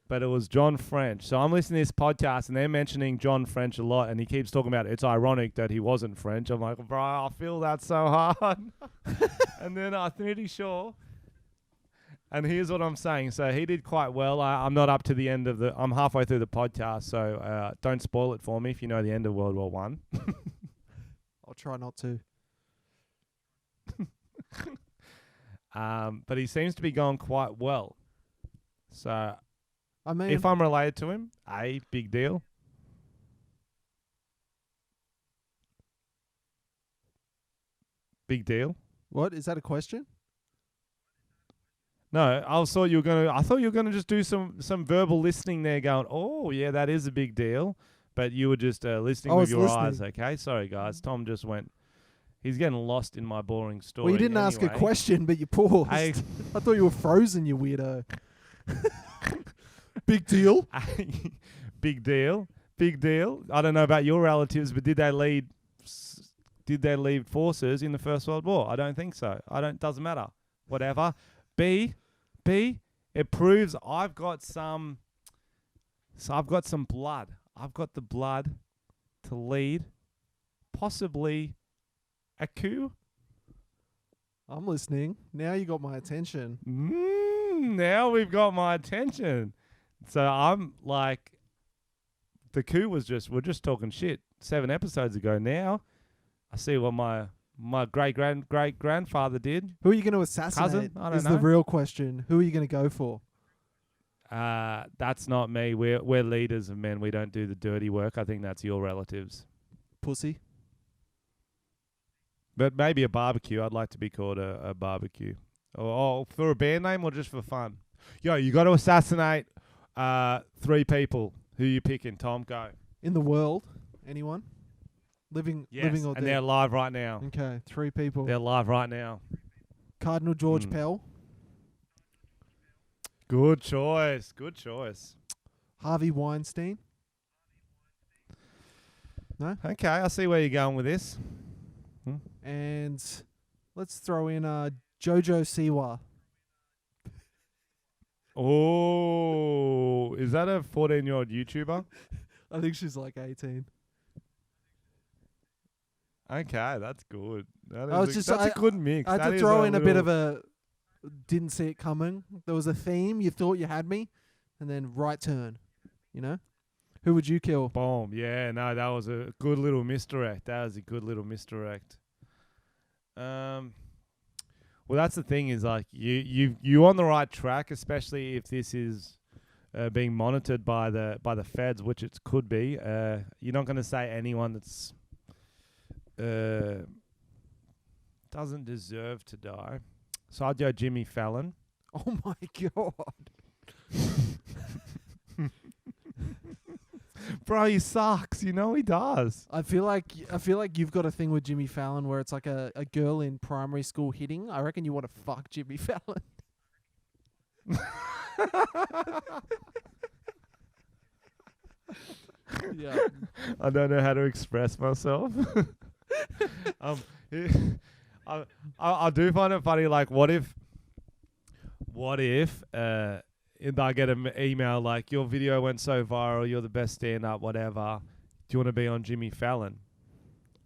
But it was John French. So I'm listening to this podcast and they're mentioning John French a lot and he keeps talking about it's ironic that he wasn't French. I'm like, bro, I feel that so hard. And then I'm pretty sure. And here's what I'm saying. So he did quite well. I'm not up to the end of I'm halfway through the podcast. So don't spoil it for me if you know the end of World War One. I'll try not to. But he seems to be going quite well. So I mean, if I'm related to him, big deal. Big deal. what? Is that a question? No, I thought you were gonna just do some verbal listening there, going, "Oh, yeah, that is a big deal," but you were just listening with your eyes. Okay, sorry guys. Tom just went. He's getting lost in my boring story. Well, you didn't ask a question, but you paused. I thought you were frozen, you weirdo. Big deal. Big deal. Big deal. I don't know about your relatives, but did they lead forces in the First World War? I don't think so. Doesn't matter. Whatever. B, it proves I've got some blood. I've got the blood to lead possibly a coup. I'm listening. Now you got my attention. Now we've got my attention. So I'm like, the coup was we're just talking shit 7 episodes ago. Now I see what my great grandfather did. Who are you going to assassinate? Cousin? I don't is know. the real question. Who are you going to go for? That's not me. We're leaders of men. We don't do the dirty work. I think that's your relatives. Pussy. But maybe a barbecue. I'd like to be called a barbecue. Or for a band name or just for fun? Yo, you got to assassinate 3 people. Who you picking, Tom? Go. In the world? Anyone? Living or and dead? they're live right now. Okay, 3 people. They're live right now. Cardinal George Pell. Good choice. Good choice. Harvey Weinstein. No? Okay, I see where you're going with this. And let's throw in Jojo Siwa. Oh, is that a 14-year-old YouTuber? I think she's like 18. Okay, that's good. That's a good mix. I had That to is throw in a bit little- of a didn't see it coming. There was a theme. You thought you had me, and then right turn. You know, who would you kill? Boom. Yeah, no, that was a good little misdirect. Well, that's the thing is like you on the right track, especially if this is being monitored by the feds, which it could be. You're not going to say anyone that's doesn't deserve to die. So I'd go Jimmy Fallon. Oh my god! Bro, he sucks. You know he does. I feel like you've got a thing with Jimmy Fallon where it's like a girl in primary school hitting. I reckon you want to fuck Jimmy Fallon. Yeah. I don't know how to express myself. I do find it funny. Like, what if I get an email like, your video went so viral, you're the best stand-up, whatever. Do you want to be on Jimmy Fallon?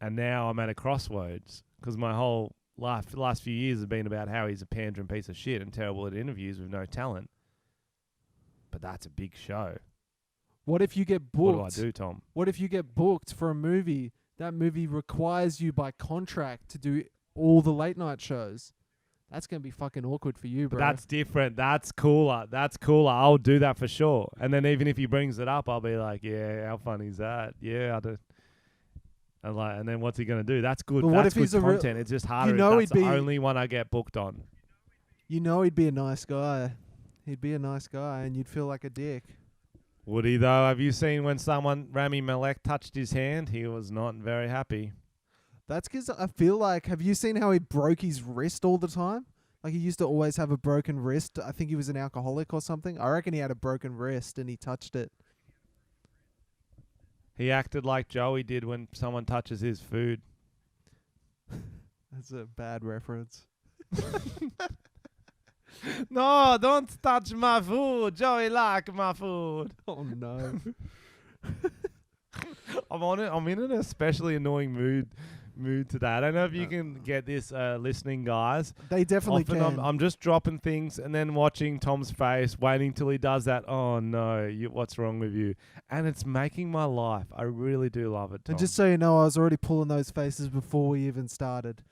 And now I'm at a crossroads because my whole last few years have been about how he's a pandering piece of shit and terrible at interviews with no talent. But that's a big show. What if you get booked? What do I do, Tom? What if you get booked for a movie? That movie requires you by contract to do all the late night shows. That's going to be fucking awkward for you, bro. But that's different. That's cooler. I'll do that for sure. And then even if he brings it up, I'll be like, yeah, how funny is that? Yeah, I do. And then what's he going to do? That's good. But what that's if he's good a content. It's just harder. You know That's the only one I get booked on. You know he'd be a nice guy. He'd be a nice guy and you'd feel like a dick. Would he, though? Have you seen when Rami Malek touched his hand? He was not very happy. That's because I feel like, have you seen how he broke his wrist all the time? Like he used to always have a broken wrist. I think he was an alcoholic or something. I reckon he had a broken wrist and he touched it. He acted like Joey did when someone touches his food. That's a bad reference. No, don't touch my food. Joey like my food. Oh no. I'm in an especially annoying mood today. I don't know if you can get this, listening, guys. They definitely Often can. I'm just dropping things and then watching Tom's face, waiting till he does that. Oh no, what's wrong with you? And it's making my life. I really do love it, Tom. And just so you know, I was already pulling those faces before we even started.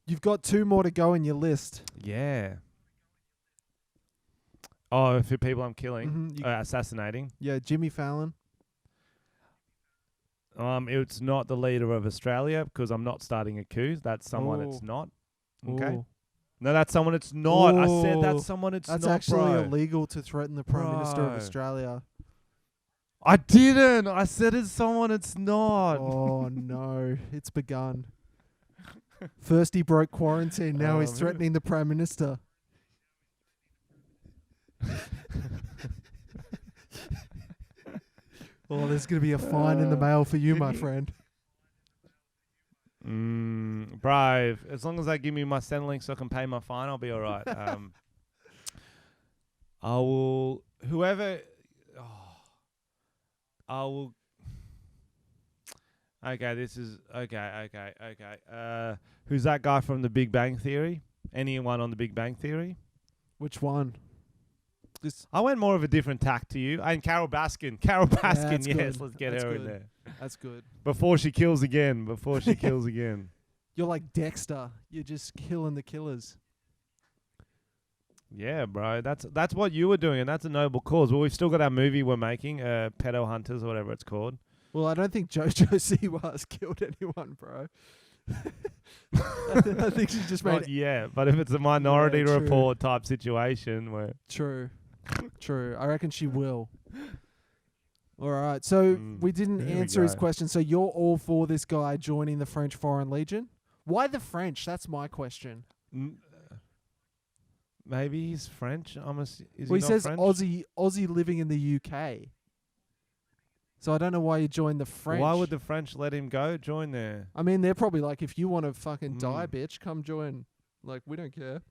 You've got 2 more to go in your list. Yeah. Oh, for people I'm killing, Mhm, assassinating. Yeah, Jimmy Fallon. It's not the leader of Australia because I'm not starting a coup. That's someone it's not. Okay. Ooh. No, that's someone it's not. I said Ooh. that's someone it's That's not, actually bro. illegal to threaten the Prime Minister of Bro. Australia. I didn't. I said it's someone it's not. Oh no, it's begun. First he broke quarantine, now he's threatening the Prime Minister. Oh, there's going to be a fine in the mail for you, my friend. Brave. As long as they give me my Centrelink so I can pay my fine, I'll be all right. I will. Whoever. I will. Okay, this is okay. Who's that guy from The Big Bang Theory? Anyone on The Big Bang Theory? Which one? I went more of a different tack to you. And Carol Baskin. Carol Baskin, that's yes. good. Let's get That's her good. in there. That's good. Before she kills again. You're like Dexter. You're just killing the killers. Yeah, bro. That's what you were doing, and that's a noble cause. Well, we've still got our movie we're making, Pedo Hunters or whatever it's called. Well, I don't think JoJo Siwa's killed anyone, bro. I think she's just made Not yet, but if it's a Minority Yeah, true. Report type situation where... True. I reckon she will. All right. So we didn't there we answer his go. question. So you're all for this guy joining the French Foreign Legion? Why the French? That's my question. Maybe he's French. Is Well, he he not says French? Aussie living in the UK. So I don't know why you joined the French. Why would the French let him go? Join there. I mean, they're probably like, if you want to fucking die, bitch, come join. Like, we don't care.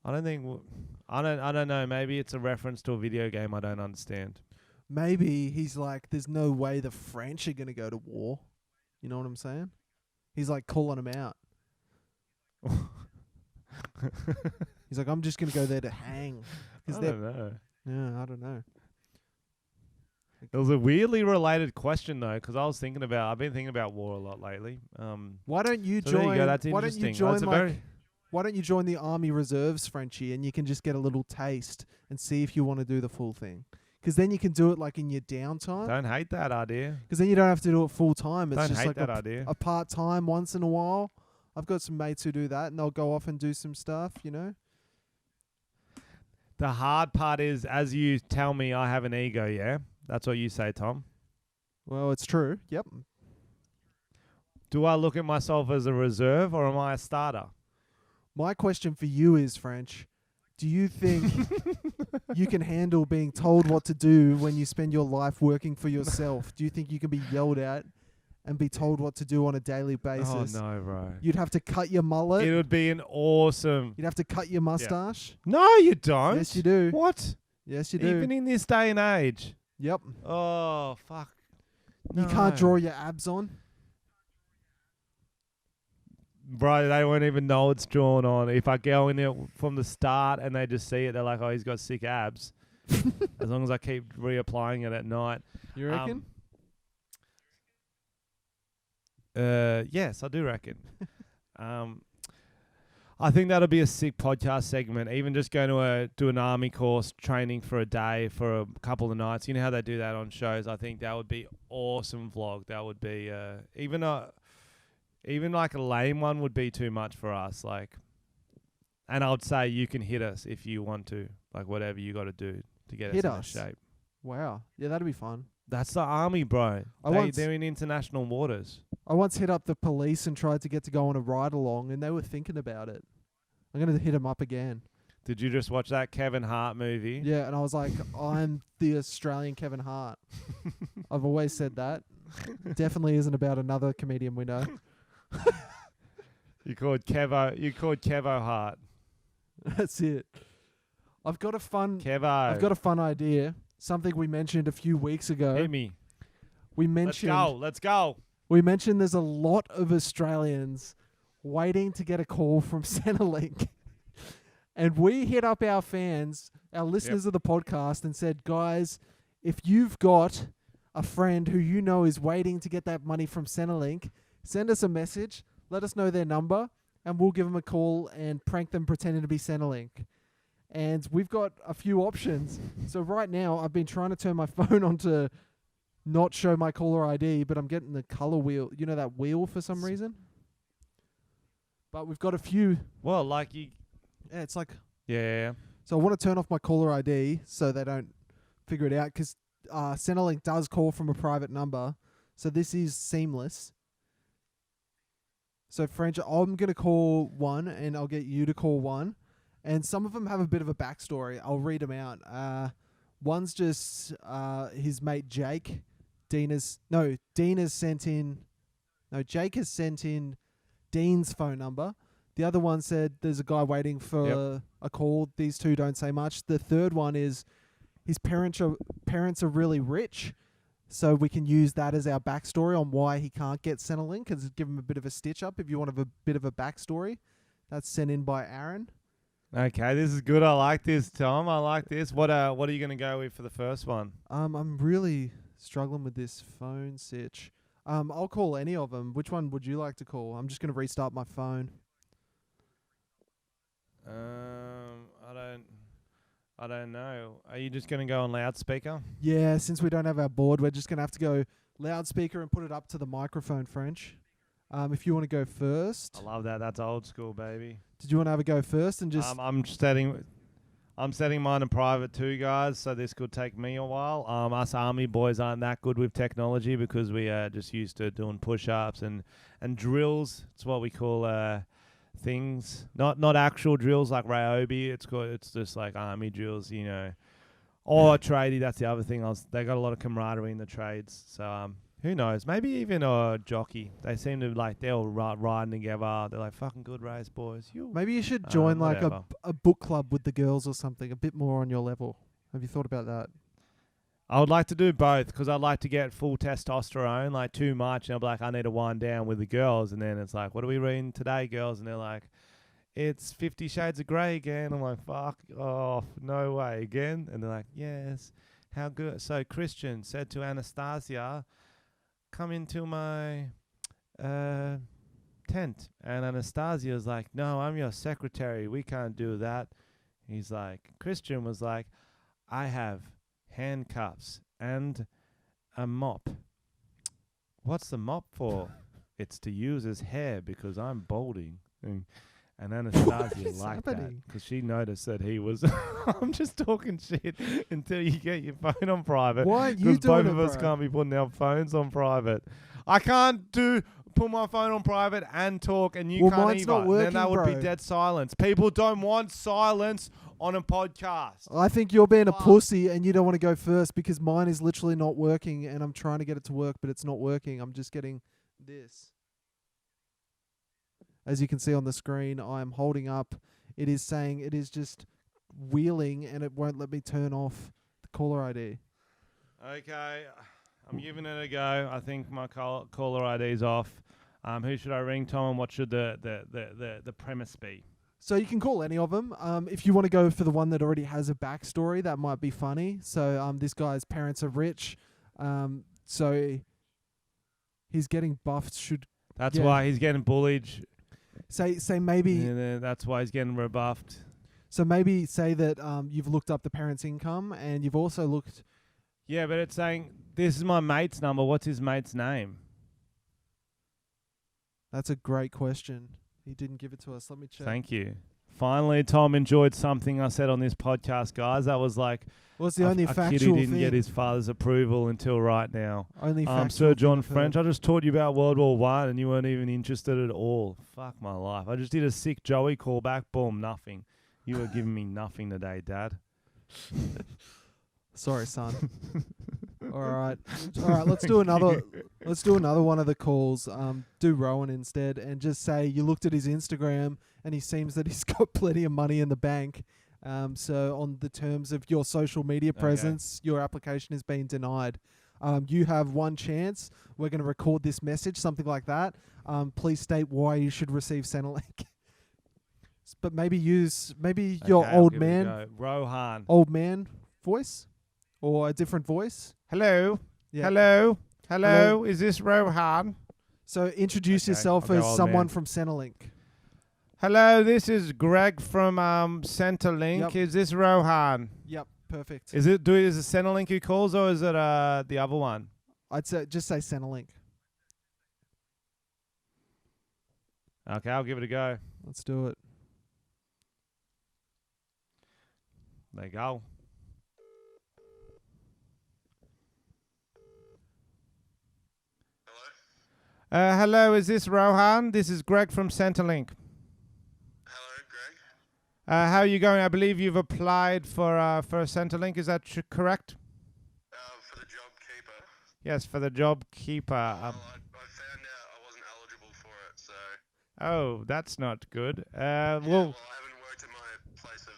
I don't think... I don't know. Maybe it's a reference to a video game I don't understand. Maybe he's like, there's no way the French are going to go to war. You know what I'm saying? He's like calling them out. He's like, I'm just going to go there to hang. I don't know. Yeah, I don't know. It was a weirdly related question though, because I've been thinking about war a lot lately. Why don't you so join? There you go. That's why don't interesting. you join? That's a why don't you join the Army Reserves, Frenchie, and you can just get a little taste and see if you want to do the full thing. Because then you can do it like in your downtime. Don't hate that idea. Because then you don't have to do it full time. It's Don't just hate like that idea. a part time once in a while. I've got some mates who do that, and they'll go off and do some stuff. You know. The hard part is, as you tell me, I have an ego. Yeah, that's what you say, Tom. Well, it's true. Yep. Do I look at myself as a reserve or am I a starter? My question for you is, French, do you think you can handle being told what to do when you spend your life working for yourself? Do you think you can be yelled at and be told what to do on a daily basis? Oh, no, bro. You'd have to cut your mullet. It would be an awesome... You'd have to cut your mustache. Yeah. No, you don't. Yes, you do. What? Yes, you do. Even in this day and age. Yep. Oh, fuck. You can't draw your abs on. Bro, they won't even know it's drawn on. If I go in there from the start and they just see it, they're like, oh, he's got sick abs. As long as I keep reapplying it at night. You reckon? Yes, I do reckon. I think that'll be a sick podcast segment. Even just going to do an army course, training for a day, for a couple of nights. You know how they do that on shows? I think that would be awesome vlog. That would be even like a lame one would be too much for us. Like, and I would say you can hit us if you want to, like whatever you got to do to get us in shape. Wow, yeah, that'd be fun. That's the army, bro. They're in international waters. I once hit up the police and tried to get to go on a ride along, and they were thinking about it. I'm going to hit them up again. Did you just watch that Kevin Hart movie? Yeah, and I was like, I'm the Australian Kevin Hart. I've always said that. Definitely isn't about another comedian we know. You called Kevo Hart. That's it. I've got a fun idea. Something we mentioned a few weeks ago. Hit me. Let's go. We mentioned there's a lot of Australians waiting to get a call from Centrelink. And we hit up our fans, our listeners of the podcast, and said, guys, if you've got a friend who you know is waiting to get that money from Centrelink, send us a message, let us know their number, and we'll give them a call and prank them pretending to be Centrelink. And we've got a few options. So right now, I've been trying to turn my phone on to not show my caller ID, but I'm getting the color wheel. You know that wheel for some reason? But we've got a few. Well, like you... Yeah, it's like... Yeah. So I want to turn off my caller ID so they don't figure it out, because Centrelink does call from a private number. So this is seamless. So French, I'm going to call one, and I'll get you to call one. And some of them have a bit of a backstory. I'll read them out. One's just his mate Jake. Jake has sent in Dean's phone number. The other one said there's a guy waiting for a call. These two don't say much. The third one is his parents are really rich, so we can use that as our backstory on why he can't get Centrelink, and give him a bit of a stitch up if you want to have a bit of a backstory. That's sent in by Aaron. Okay, this is good. I like this, Tom. I like this. What are you going to go with for the first one? I'm really struggling with this phone sitch. I'll call any of them. Which one would you like to call? I'm just going to restart my phone. I don't know. Are you just going to go on loudspeaker? Yeah, since we don't have our board, we're just going to have to go loudspeaker and put it up to the microphone, French. If you want to go first. I love that. That's old school, baby. Did you want to have a go first and just... I'm setting mine in private too, guys, so this could take me a while. Us army boys aren't that good with technology because we are just used to doing push-ups and drills. It's what we call things. Not actual drills like Ryobi. It's just like army drills, Or tradie, that's the other thing. They got a lot of camaraderie in the trades. So Who knows? Maybe even a jockey. They seem to like they're all riding together. They're like fucking good race boys. Maybe you should join like whatever. a book club with the girls or something, a bit more on your level. Have you thought about that? I would like to do both because I'd like to get full testosterone, like too much. And I'll be like, I need to wind down with the girls. And then it's like, what are we reading today, girls? And they're like, it's 50 Shades of Grey again. I'm like, fuck off. No way. Again? And they're like, yes. How good. So Christian said to Anastasia, come into my tent. And Anastasia's like, no, I'm your secretary. We can't do that. He's like, Christian was like, I have handcuffs and a mop. What's the mop for? It's to use as hair because I'm balding. And Anastasia liked that because she noticed that he was. I'm just talking shit until you get your phone on private. Why are you doing both it, of us bro? can't be putting our phones on private. I can't put my phone on private and talk, and you can't mine's either. not working, Then that would be bro. dead silence. People don't want silence on a podcast. I think you're being a pussy and you don't want to go first because mine is literally not working and I'm trying to get it to work, but it's not working. I'm just getting this. As you can see on the screen, I am holding up. It is saying it is just wheeling and it won't let me turn off the caller ID. Okay, I'm giving it a go. I think my caller ID is off. Who should I ring, Tom, and what should the premise be? So you can call any of them. If you want to go for the one that already has a backstory, that might be funny. So this guy's parents are rich. So he's getting buffed. That's why he's getting bullied. Say maybe. Yeah, that's why he's getting rebuffed. So maybe say that you've looked up the parents' income and you've also looked. Yeah, but it's saying this is my mate's number. What's his mate's name? That's a great question. He didn't give it to us. Let me check. Thank you. Finally, Tom enjoyed something I said on this podcast, guys. That was like What's the only a kid factual who didn't thing? get his father's approval until right now. Only factual Sir thing John I've heard. French. I just taught you about World War One, and you weren't even interested at all. Fuck my life. I just did a sick Joey callback. Boom, nothing. You were giving me nothing today, Dad. Sorry, son. All right. Let's do another. Let's do another one of the calls. Do Rowan instead, and just say you looked at his Instagram, and he seems that he's got plenty of money in the bank. So on the terms of your social media presence, your application is being denied. You have one chance. We're going to record this message, something like that. Please state why you should receive Centrelink. But maybe your I'll old give it a man, go. Rohan. old man voice, or a different voice. Hello. Yeah. Hello. Hello. Is this Rohan? So introduce Okay, yourself I'll go as old someone man. from Centrelink. Hello, this is Greg from Centrelink. Yep. Is this Rohan? Yep, perfect. Is it Centrelink who calls, or is it the other one? I'd say just say Centrelink. Okay, I'll give it a go. Let's do it. There you go. Hello, is this Rohan? This is Greg from Centrelink. Hello, Greg. How are you going? I believe you've applied for Centrelink. Is that correct? For the job keeper. Yes, for the job keeper. Well, I found out I wasn't eligible for it, so. Oh, that's not good. Well, I haven't worked at my place of.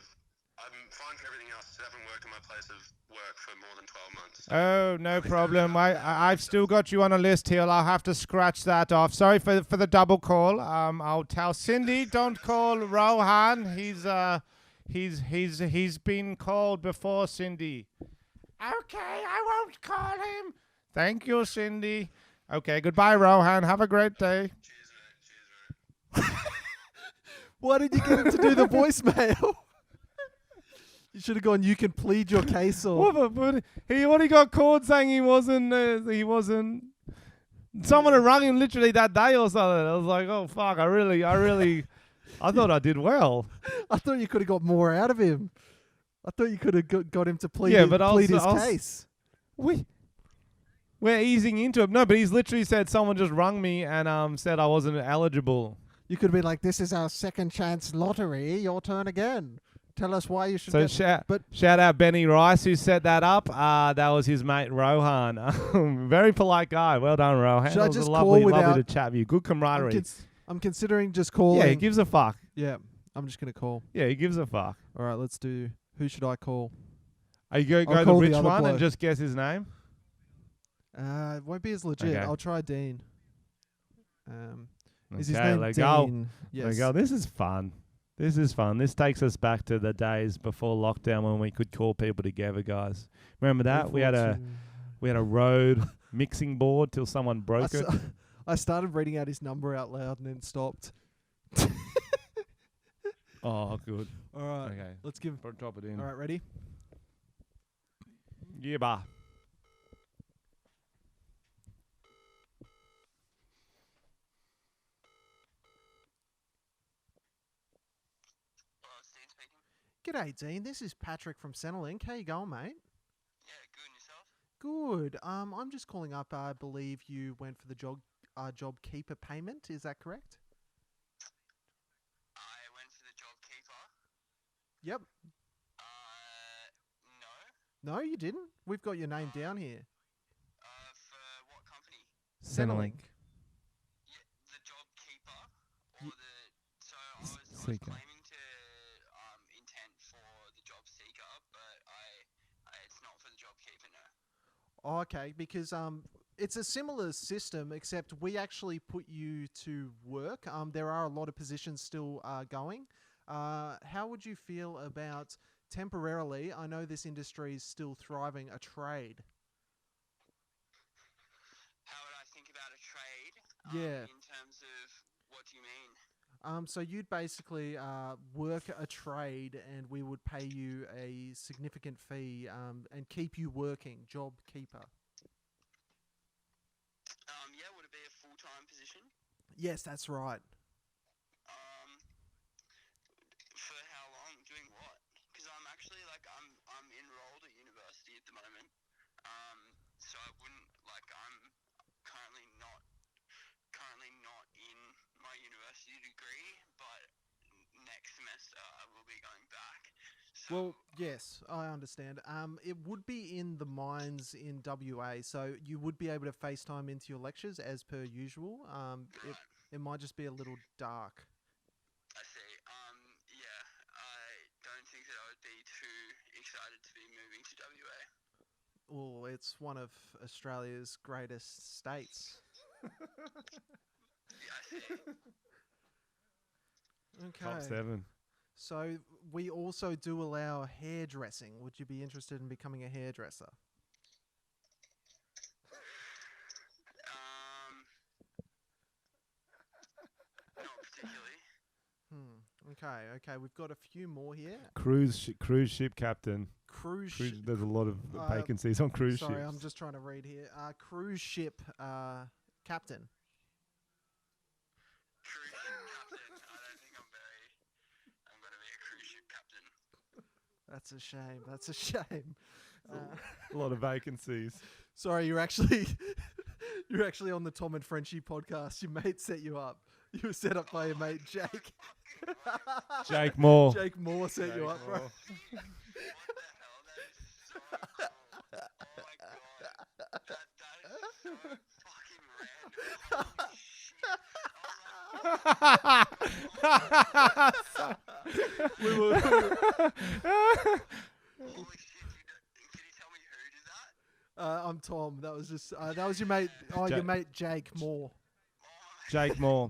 I'm fine for everything else. Just haven't worked at my place of work for more than 12 months. So. Oh, no problem. I've still got you on a list here. I'll have to scratch that off. Sorry for the double call. I'll tell Cindy, don't call Rohan. He's been called before, Cindy. Okay, I won't call him. Thank you, Cindy. Okay, goodbye, Rohan. Have a great day. Cheers, mate. Why did you get him to do the voicemail? You should have gone. You can plead your case, or But he only got called saying he wasn't. Someone had rung him literally that day or something. I was like, oh fuck! I thought I did well. I thought you could have got more out of him. I thought you could have got him to plead, but his case. We're easing into it. No, but he's literally said someone just rung me and said I wasn't eligible. You could have been like, "This is our second chance lottery. Your turn again." Tell us why you should. So shout out Benny Rice who set that up. That was his mate Rohan. Very polite guy. Well done, Rohan. Should I It was just lovely call to chat with you. Good camaraderie. I'm considering just calling. Yeah, he gives a fuck. Yeah, I'm just gonna call. Yeah, he gives a fuck. All right, let's do. Who should I call? Are you go I'll the call the rich other one bloke. and just guess his name? It won't be as legit. Okay. I'll try Dean. Is his Okay, name let Dean? go. Yes. There we go. This is fun. This is fun. This takes us back to the days before lockdown when we could call people together, guys. Remember that? We had a Rode mixing board till someone broke it. I started reading out his number out loud and then stopped. Oh, good. All right. Okay. Let's give. Drop it in. All right, ready? Yeah, bah. Steve speaking. G'day, Dean. This is Patrick from Centrelink. How you going, mate? Yeah, good. And yourself? Good. I'm just calling up. I believe you went for the job keeper payment. Is that correct? I went for the job keeper. Yep. No. No, you didn't. We've got your name down here. For what company? Centrelink. Yeah, the job keeper or the. So I was Seeker. claiming to intent for the job seeker, but it's not for the job keeper. No. Oh, okay, because it's a similar system, except we actually put you to work. There are a lot of positions still going. How would you feel about temporarily? I know this industry is still thriving. A trade. How would I think about a trade? Yeah. In terms of what do you mean? So you'd basically work a trade, and we would pay you a significant fee and keep you working. Job keeper. Yeah, would it be a full-time position? Yes, that's right. For how long? Doing what? Because I'm actually I'm enrolled at university at the moment. So I wouldn't I'm currently not in my university degree, but next semester I will be going back. So Well, yes, I understand. It would be in the mines in WA, so you would be able to FaceTime into your lectures as per usual. It might just be a little dark. I see. Yeah, I don't think that I would be too excited to be moving to WA. Well, it's one of Australia's greatest states. Yeah, I see. Okay. Top 7. So we also do allow hairdressing. Would you be interested in becoming a hairdresser? Not particularly. Okay. We've got a few more here. Cruise ship captain. Cruise ship. There's a lot of vacancies on cruise ships. Sorry, I'm just trying to read here. Cruise ship captain. Cruise ship captain. I don't think I'm going to be a cruise ship captain. That's a shame. That's a shame. A lot of vacancies. Sorry, you're actually on the Tom and Frenchy podcast. Your mate set you up. You were set up by your mate Jake. Jake Moore. Jake Moore set you up, bro. What the hell? That is so cool. Oh my god. That is so fucking random. We were, Holy shit. Can you tell me who did that? I'm Tom. That was just that was your mate. Your mate Jake Moore. Jake Moore.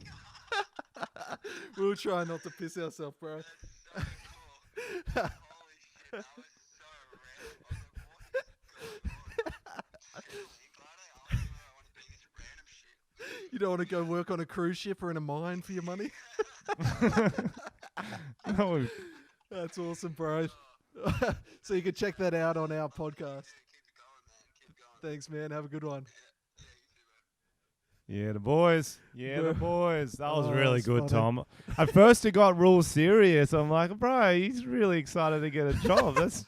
We were trying not to piss ourselves, bro. That's so cool. Holy shit. That was so random. You don't want to go work on a cruise ship or in a mine for your money? No. That's awesome, bro. So you can check that out on our podcast. Keep it going, man. Keep going. Thanks, man. Have a good one. Yeah, the boys. The boys. That was Oh, really that's good, funny. Tom. At first, it got real serious. I'm like, bro, he's really excited to get a job. That's.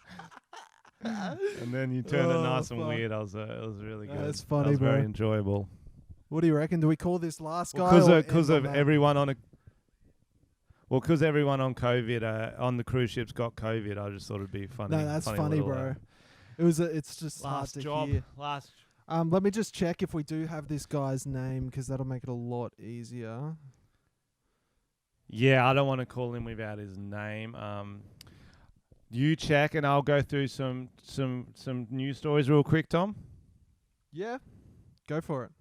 And then you turned it nice and fuck. weird. It was really good. That's funny, that was very bro. enjoyable. What do you reckon? Do we call this last guy? Because or of end on that? everyone on a. Well, because everyone on COVID, on the cruise ships got COVID, I just thought it'd be funny. No, that's funny, little, bro. It's just last hard to job. hear. Last. Let me just check if we do have this guy's name, because that'll make it a lot easier. Yeah, I don't want to call him without his name. You check, and I'll go through some news stories real quick, Tom. Yeah, go for it.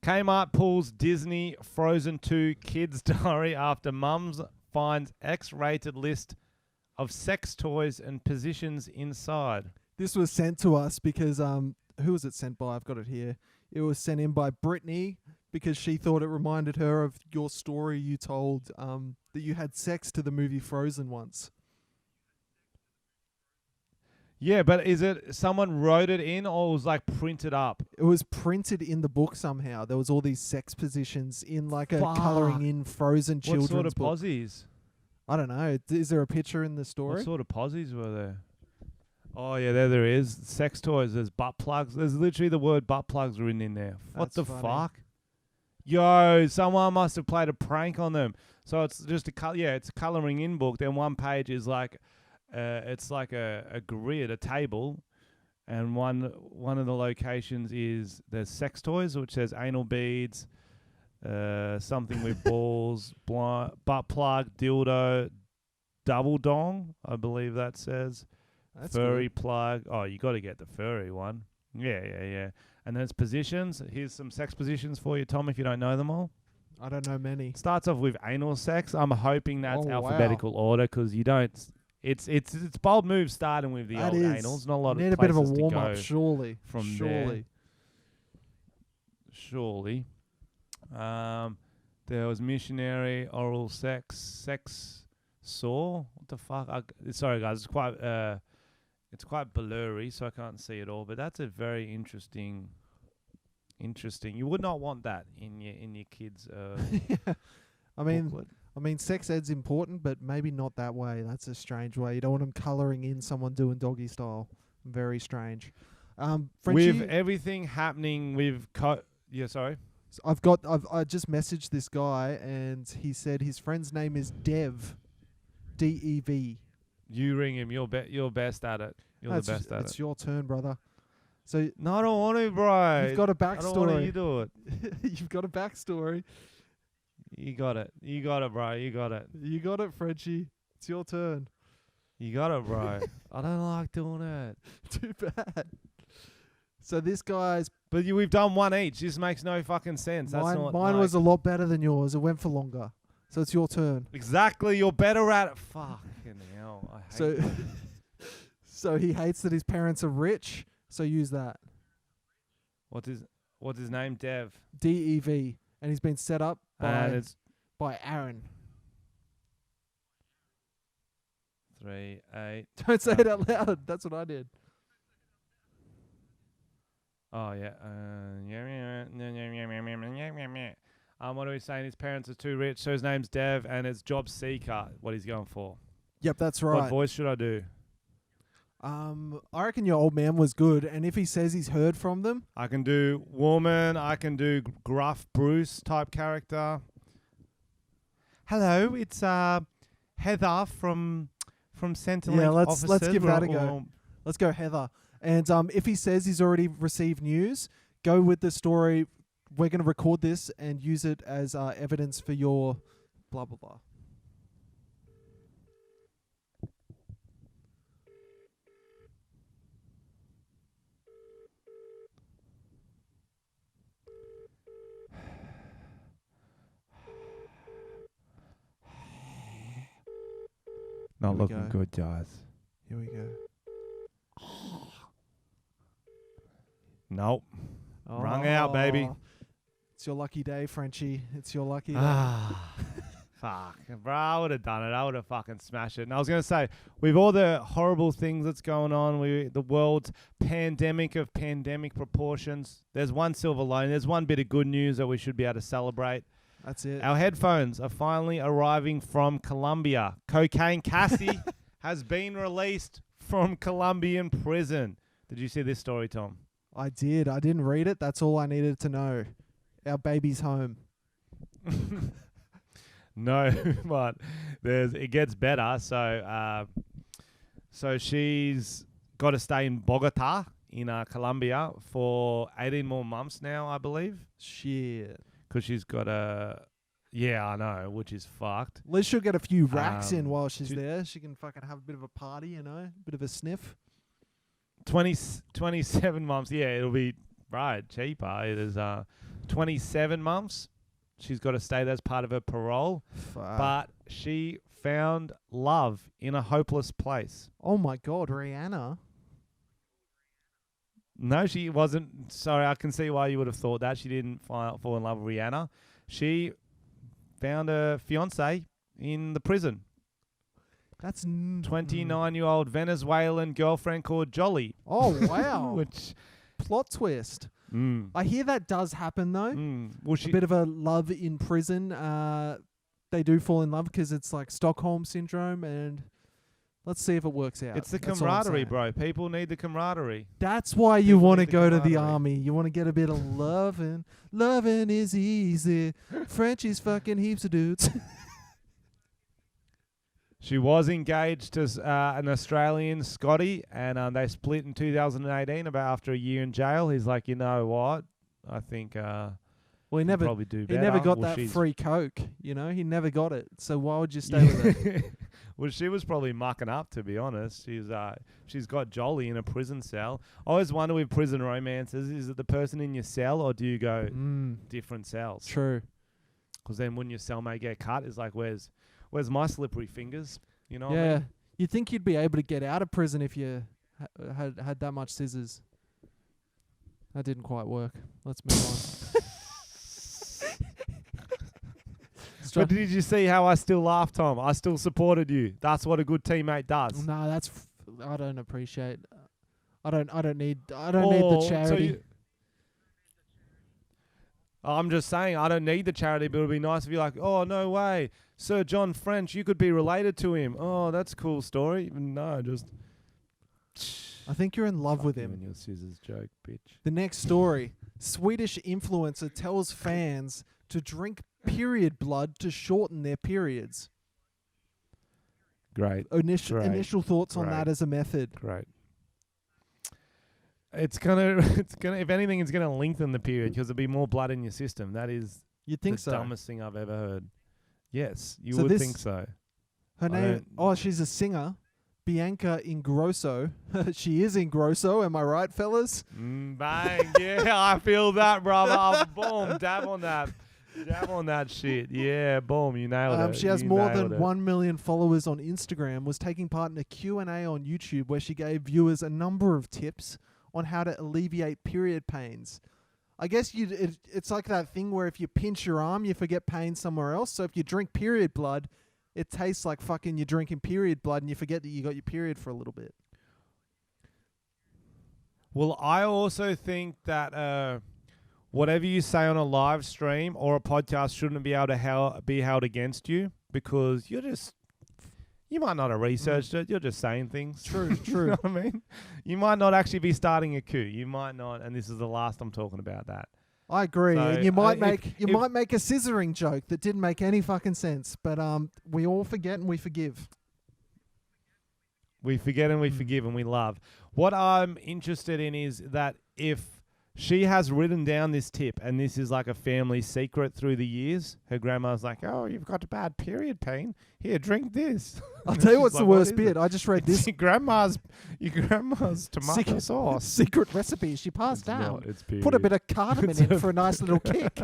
Kmart pulls Disney Frozen 2 Kids Diary after mums finds X-rated list of sex toys and positions inside. This was sent to us because who was it sent by? I've got it here. It was sent in by Brittany because she thought it reminded her of your story you told that you had sex to the movie Frozen once. Yeah, but is it someone wrote it in or was like printed up? It was printed in the book somehow. There was all these sex positions in like a colouring in Frozen children's What sort of book. posies? I don't know. Is there a picture in the story? What sort of posies were there? Oh, yeah, there is. Sex toys. There's butt plugs. There's literally the word butt plugs written in there. What That's the funny. fuck? Yo, someone must have played a prank on them. So it's just it's a colouring in book. Then one page is like, it's like a grid, a table, and one of the locations is there's sex toys, which says anal beads, something with balls, butt plug, dildo, double dong, I believe that says. That's furry good. plug. Oh, you got to get the furry one. Yeah. And then it's positions. Here's some sex positions for you, Tom, if you don't know them all. I don't know many. Starts off with anal sex. I'm hoping that's Oh, alphabetical order because you don't. It's bold move starting with the That old is. anals. Not a lot Need of a bit of a places to warm up, go surely. from surely. Surely. There was missionary, oral sex saw. What the fuck? Sorry, guys. It's quite blurry, so I can't see it all. But that's a very interesting. You would not want that in your kids. Yeah. booklet. I mean, sex ed's important, but maybe not that way. That's a strange way. You don't want them colouring in someone doing doggy style. Very strange. Frenchy, With everything happening with sorry. I just messaged this guy, and he said his friend's name is Dev, D-E-V. You ring him. You're best at it. You're the best at It's it. your turn, brother. So No, I don't want to, bro. you've got a I don't want backstory. you do it. You've got a backstory. You got it, bro. You got it. You got it, Frenchy. It's your turn. You got it, bro. I don't like doing it. Too bad. So this guy's But we've done one each. This makes no fucking sense. That's not mine was a lot better than yours. It went for longer. So it's your turn. exactly. You're better at it. Fucking hell. I hate So that. so he hates that his parents are rich. So use that. What's his name? Dev. DEV. And he's been set up And it's by Aaron. 3, 8. Don't say it out loud. That's what I did. Oh yeah. What are we saying? His parents are too rich, so his name's Dev, and it's job seeker. What he's going for? Yep, that's What right. voice should I do? I reckon your old man was good, and if he says he's heard from them, I can do woman. I can do gruff Bruce type character. Hello, it's Heather from Centrelink. Yeah, let's offices. give that a We're go. all- let's go Heather. And if he says he's already received news, go with the story. We're going to record this and use it as evidence for your blah, blah, blah. Not Here we looking go. good, guys. Here we go. Nope. Rung out, baby. Oh, it's your lucky day, Frenchie. It's your lucky day. Ah, fuck, bro. I would have done it. I would have fucking smashed it. And I was gonna say, with all the horrible things that's going on, the world's pandemic of pandemic proportions, there's one silver lining. There's one bit of good news that we should be able to celebrate. That's it. Our headphones are finally arriving from Colombia. Cocaine Cassie has been released from Colombian prison. Did you see this story, Tom? I did. I didn't read it. That's all I needed to know. Our baby's home. No, but it gets better. So she's got to stay in Bogota in Colombia for 18 more months now, I believe. Shit. Because she's got a... Yeah, I know, which is fucked. At least she'll get a few racks in while she's she- there. She can fucking have a bit of a party, you know? A bit of a sniff. 27 months. Yeah, it'll be cheaper. It is 27 months. She's got to stay there as part of her parole. Fuck. But she found love in a hopeless place. Oh my God, Rihanna. No, she wasn't. Sorry, I can see why you would have thought that. She didn't fall in love with Rihanna. She found a fiance in the prison. That's 29-year-old Venezuelan girlfriend called Jolly. Oh, wow. Which plot twist. I hear that does happen, though. Well, A bit of a love in prison. They do fall in love because it's like Stockholm syndrome, and let's see if it works out. it's the That's all I'm camaraderie, saying. bro. People need the camaraderie. That's why you People want to need the go to the camaraderie. army. You want to get a bit of loving. Loving is easy. Frenchie's fucking heaps of dudes. She was engaged to an Australian, Scotty, and they split in 2018 after a year in jail. He's like, you know what? I think Well, he I'll never probably do he better. never got Well, that she's- free coke. You know, he never got it. So why would you stay with it? Well, she was probably mucking up, to be honest. She's got Jolly in a prison cell. I always wonder with prison romances, is it the person in your cell or do you go different cells? True. Because then wouldn't your cellmate get cut? It's like, where's my slippery fingers? You know what I Yeah. mean? You'd think you'd be able to get out of prison if you had that much scissors. That didn't quite work. Let's move on. But did you see how I still laughed, Tom? I still supported you. That's what a good teammate does. No, I don't appreciate. I don't need the charity. I'm just saying, I don't need the charity, but it would be nice if you're like, oh, no way. Sir John French, you could be related to him. Oh, that's a cool story. No, just... I think you're in love with Fuck you him. and your scissors joke, bitch. The next story. Swedish influencer tells fans to drink period blood to shorten their periods. Great. Initial thoughts on Great. that as a method. Great. It's gonna, if anything, it's gonna lengthen the period because there'll be more blood in your system. That is You'd think the so. dumbest thing I've ever heard. Yes, you So would this- think so. Her I name. don't- Oh, she's a singer. Bianca Ingrosso. She is Ingrosso. Am I right, fellas? Bang. Yeah, I feel that, brother. Boom. Dab on that. Dab on that shit. Yeah, boom. You nailed it. She has You more nailed than it. 1 million followers on Instagram, was taking part in a Q&A on YouTube where she gave viewers a number of tips on how to alleviate period pains. I guess it's like that thing where if you pinch your arm, you forget pain somewhere else. So if you drink period blood, it tastes like fucking you're drinking period blood and you forget that you got your period for a little bit. Well, I also think that whatever you say on a live stream or a podcast shouldn't be able to be held against you because you might not have researched it. You're just saying things. True, You true. know what I mean? You might not actually be starting a coup. You might not, and this is the last I'm talking about that. I agree. So, And you might if- might make a scissoring joke that didn't make any fucking sense, but we all forget and we forgive. We forget and we forgive and we love. What I'm interested in is that if she has written down this tip and this is like a family secret through the years, her grandma's like, oh, you've got a bad period pain. Here, drink this. I'll tell you She's what's like, the "What worst is bit. it?" I just read It's this your grandma's tomato sauce. secret recipe she passed It's down. not, it's period. Put a bit of cardamom in for a nice little kick.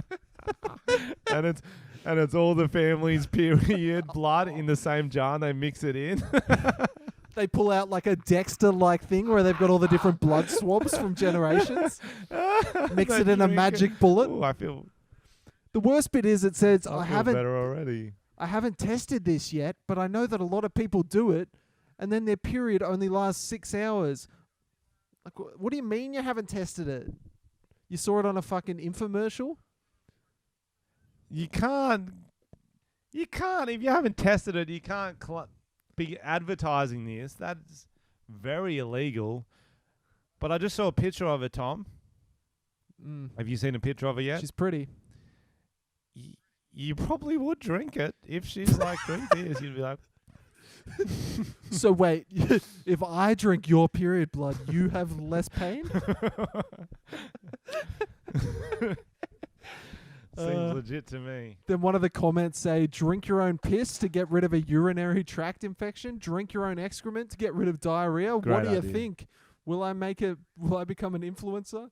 and it's all the family's period blood in the same jar and they mix it in. They pull out like a Dexter-like thing where they've got all the different blood swabs from generations. Mix They it in a drink it. magic bullet. Ooh, I feel The worst bit is it says, I feel haven't better already. I haven't tested this yet, but I know that a lot of people do it, and then their period only lasts 6 hours. Like, what do you mean you haven't tested it? You saw it on a fucking infomercial? You can't. If you haven't tested it, you can't be advertising this. That's very illegal. But I just saw a picture of her, Tom. Have you seen a picture of her yet? She's pretty. you probably would drink it. If she's like, drink this, you'd be like, So wait, if I drink your period blood, you have less pain? seems legit to me. Then one of the comments say, drink your own piss to get rid of a urinary tract infection. Drink your own excrement to get rid of diarrhea. Great What do you idea. think? Will I become an influencer?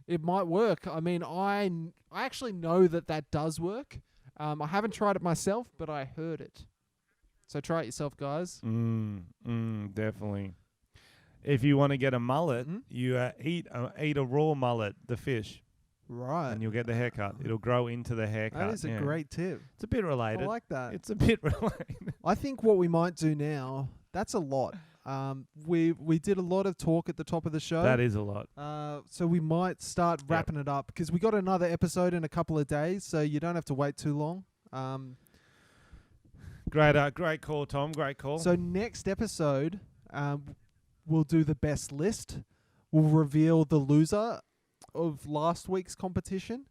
It might work. I mean, I actually know that does work. I haven't tried it myself, but I heard it. So try it yourself, guys. Definitely. If you want to get a mullet, you eat a raw mullet, the fish, Right. and you'll get the haircut. It'll grow into the haircut. That is a great tip. It's a bit I related. like that. It's a bit related. I think what we might do now, that's a lot. We did a lot of talk at the top of the show. That is a lot. So we might start wrapping it up because we got another episode in a couple of days, so you don't have to wait too long. Great call, Tom. Great call. So next episode, we'll do the best list. We'll reveal the loser of last week's competition.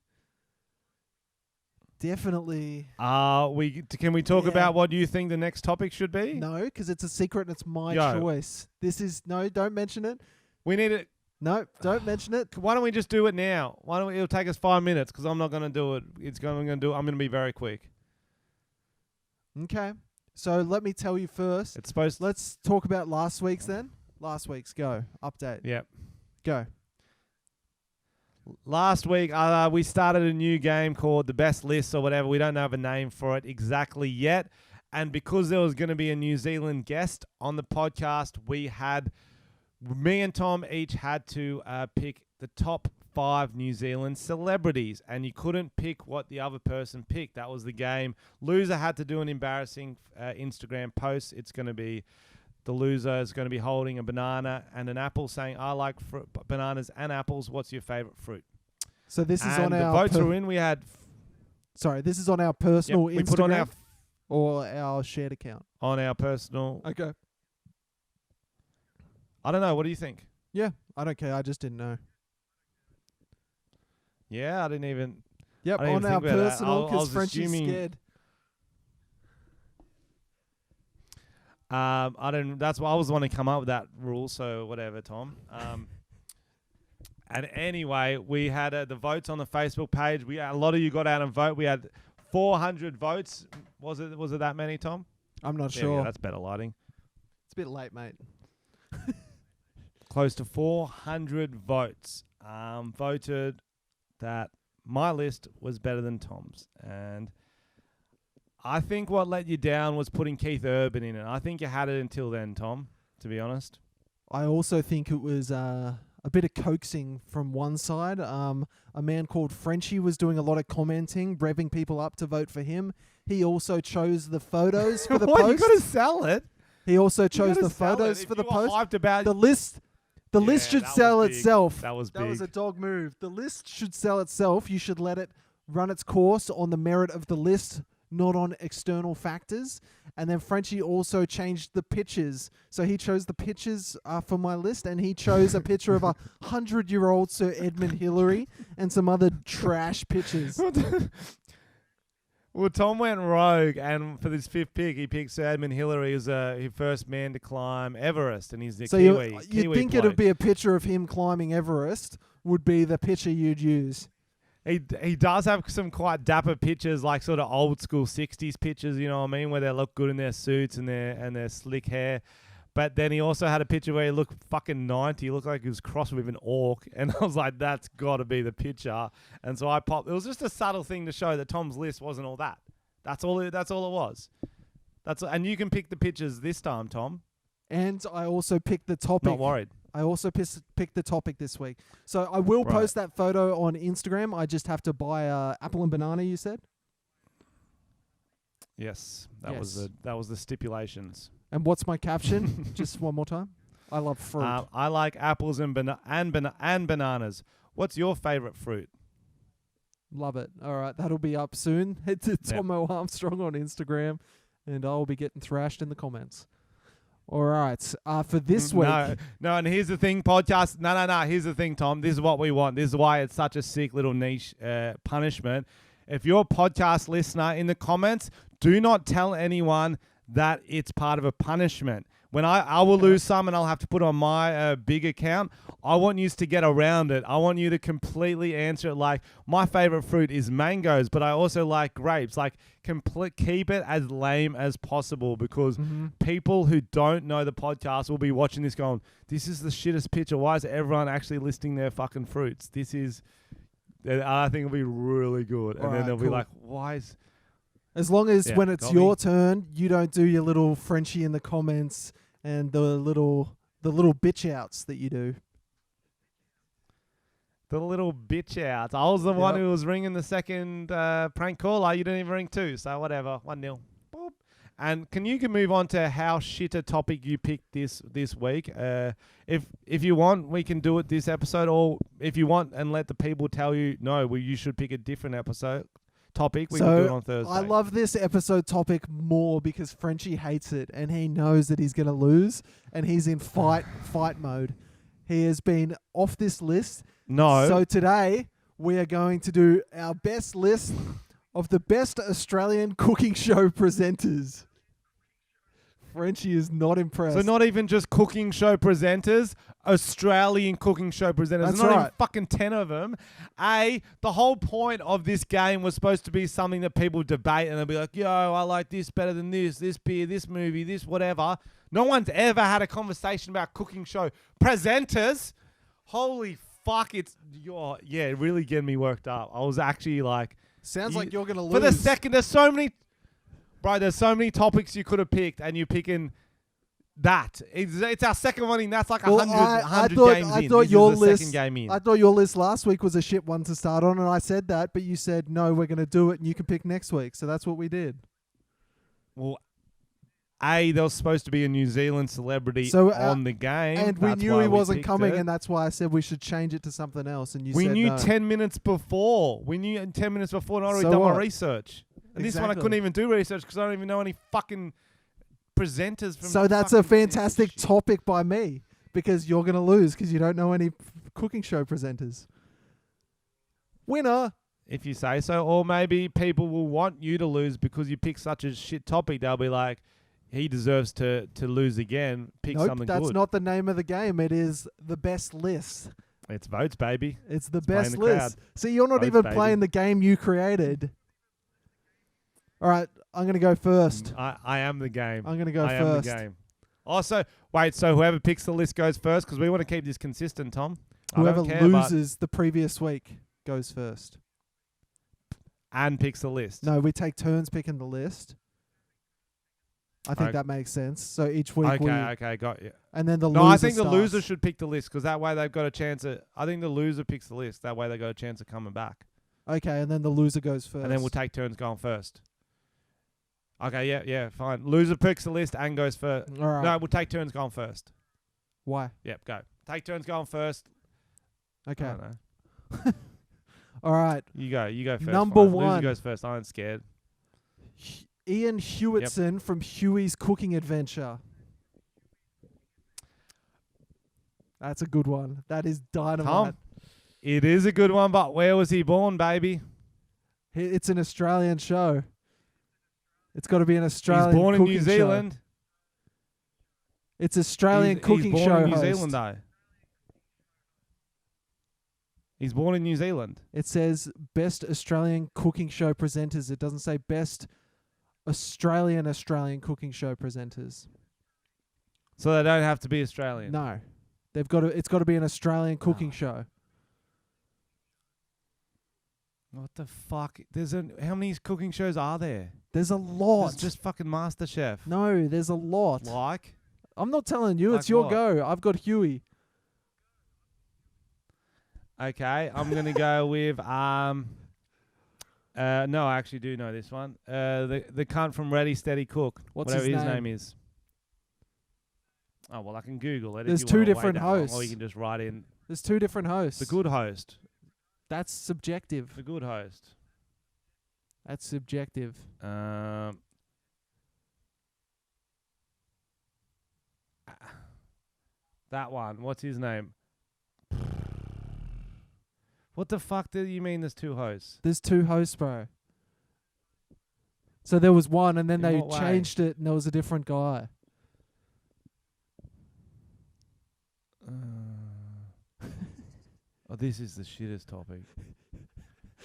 Definitely. Can we talk about what you think the next topic should be? No, because it's a secret and it's my choice. Don't mention it. We need it. No, don't mention it. Why don't we just do it now? It'll take us 5 minutes because I'm not going to do it. I'm going to be very quick. Okay. So let me tell you first. Let's talk about last week's then. Last week's go. Update. Yep. Go. Last week, we started a new game called The Best List or whatever. We don't have a name for it exactly yet. And because there was going to be a New Zealand guest on the podcast, me and Tom each had to pick the top 5 New Zealand celebrities. And you couldn't pick what the other person picked. That was the game. Loser had to do an embarrassing Instagram post. It's going to be... The loser is going to be holding a banana and an apple saying, I like bananas and apples. What's your favorite fruit? So this is on the our... votes are in. We had... Sorry, this is on our personal Instagram we put on or our shared account? On our personal... Okay. I don't know. What do you think? Yeah, I don't care. I just didn't know. Yeah, I didn't even... Yep, I didn't on even our think about that. personal I because was Frenchy's assuming- scared. That's why I was the one to come up with that rule. So whatever, Tom. And anyway, we had the votes on the Facebook page. A lot of you got out and vote. We had 400 votes. Was it that many, Tom? I'm not There we sure. go. That's better lighting. It's a bit late, mate. Close to 400 votes voted that my list was better than Tom's. And I think what let you down was putting Keith Urban in it. I think you had it until then, Tom, to be honest. I also think it was a bit of coaxing from one side. A man called Frenchy was doing a lot of commenting, revving people up to vote for him. He also chose the photos for the What? post. You got to sell it. He also chose the photos for the post. Hyped about The list should sell itself. That was big. That was a dog move. The list should sell itself. You should let it run its course on the merit of the list, not on external factors. And then Frenchy also changed the pictures. So he chose the pictures for my list, and he chose a picture of 100-year-old Sir Edmund Hillary and some other trash pictures. Well, Tom went rogue, and for this 5th pick, he picked Sir Edmund Hillary as his first man to climb Everest, and he's the Kiwi. You'd think it'd be a picture of him climbing Everest would be the picture you'd use. He does have some quite dapper pictures, like sort of old school 60s pictures, you know what I mean, where they look good in their suits and their slick hair. But then he also had a picture where he looked fucking 90. He looked like he was crossed with an orc. And I was like, that's got to be the picture. And so I popped. It was just a subtle thing to show that Tom's list wasn't all that. That's all it was. And you can pick the pictures this time, Tom. And I also picked the topic. Not worried. I also picked the topic this week. So I will post that photo on Instagram. I just have to buy apple and banana, you said? Yes. That was the stipulations. And what's my caption? Just one more time. I love fruit. I like apples and bananas. What's your favorite fruit? Love it. All right, that'll be up soon. Head to Tomo Armstrong on Instagram, and I'll be getting thrashed in the comments. All right, for this week. No, and here's the thing, podcast. No. Here's the thing, Tom. This is what we want. This is why it's such a sick little niche punishment. if you're a podcast listener in the comments, do not tell anyone that it's part of a punishment. When I will lose some and I'll have to put on my big account, I want you to get around it. I want you to completely answer it like, my favorite fruit is mangoes, but I also like grapes. Like, keep it as lame as possible, because people who don't know the podcast will be watching this going, this is the shittest picture. Why is everyone actually listing their fucking fruits? This is, I think it'll be really good. And then they'll be like, why is... As long as when it's your turn, you don't do your little Frenchy in the comments and the little bitch outs that you do. The little bitch outs. I was the one who was ringing the second prank caller. You didn't even ring two, so whatever. 1-0. Boop. And can you move on to how shit a topic you picked this week? If you want, we can do it this episode, or if you want and let the people tell you, no, you should pick a different episode. Topic. We can do it on Thursday. I love this episode topic more because Frenchie hates it and he knows that he's going to lose and he's in fight mode. He has been off this list. No. So today we are going to do our best list of the best Australian cooking show presenters. Frenchie is not impressed. So not even just cooking show presenters, Australian cooking show presenters. That's There's not right. even fucking 10 of them. The whole point of this game was supposed to be something that people debate and they'll be like, yo, I like this better than this beer, this movie, this whatever. No one's ever had a conversation about cooking show presenters. Holy fuck, it's really getting me worked up. I was actually like... Sounds like you're going to lose. For the second, there's so many topics you could have picked, and you're picking that. It's our second one in. That's like 100 games in. I thought your list. Second game in. I thought your list last week was a shit one to start on, and I said that, but you said no, we're going to do it, and you can pick next week. So that's what we did. Well, there was supposed to be a New Zealand celebrity on the game, and we knew he wasn't coming, it. And that's why I said we should change it to something else. And we said knew no. 10 minutes before. We knew 10 minutes before, and I'd already So done my what? research. And this one I Exactly. couldn't even do research because I don't even know any fucking presenters from. So that's a fantastic topic by me because you're going to lose because you don't know any cooking show presenters. Winner. If you say so, or maybe people will want you to lose because you pick such a shit topic. They'll be like, he deserves to lose again. Pick something good. That's not the name of the game. It is the best list. It's votes, baby. It's the best playing the list. See, you're not Votes, even baby. playing the game you created. All right, I'm going to go first. I am the game. I'm going to go I first. am the game. Also, wait, so whoever picks the list goes first because we want to keep this consistent, Tom. Whoever I don't care, loses the previous week goes first. And picks the list. No, we take turns picking the list. I think that makes sense. So each week Okay, got you. And then the loser I think starts. the loser should pick the list because that way they've got a chance at... I think the loser picks the list. That way they got a chance of coming back. Okay, and then the loser goes first. And then we'll take turns going first. Okay, yeah, fine. Loser picks the list and goes first. All right. No, we'll take turns going first. Why? Yep, go. Take turns going first. Okay. I don't know. All right. You go first. Number fine. one. Loser goes first. I ain't scared. Ian Hewitson from Huey's Cooking Adventure. That's a good one. That is dynamite. Tom, it is a good one, but where was he born, baby? It's an Australian show. It's got to be an Australian He's born in cooking New show. Zealand. It's Australian cooking he's show born in New host. Zealand, though. He's born in New Zealand. It says best Australian cooking show presenters. It doesn't say best Australian cooking show presenters. So they don't have to be Australian. No. They've got to it's got to be an Australian cooking show. What the fuck? How many cooking shows are there? There's a lot. It's just fucking MasterChef. No, there's a lot. Like? I'm not telling you. Like It's your what? go. I've got Huey. Okay, I'm gonna go with no, I actually do know this one. The cunt from Ready Steady Cook. What's whatever his name name? is. Oh well, I can Google it. There's if you two wanna wait different that long, hosts. or you can just write in There's two different hosts. the good host. That's subjective. The good host. That's subjective. That one. What's his name? What the fuck do you mean? There's two hosts. There's two hosts, bro. So there was one, and then In they what way? changed it, and there was a different guy. Oh, this is the shittest topic.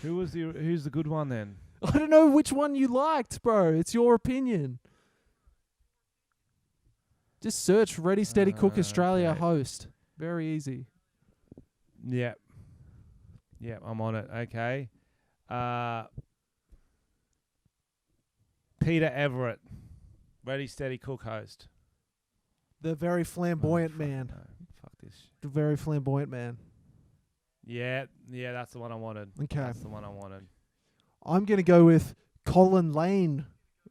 Who's the good one then? I don't know which one you liked, bro. It's your opinion. Just search Ready Steady Cook Australia okay. host. Very easy. Yep. Yep, I'm on it. Okay. Peter Everett, Ready Steady Cook host. The very flamboyant man. No, fuck this. The very flamboyant man. Yeah, that's the one I wanted. Okay. That's the one I wanted. I'm going to go with Colin Lane,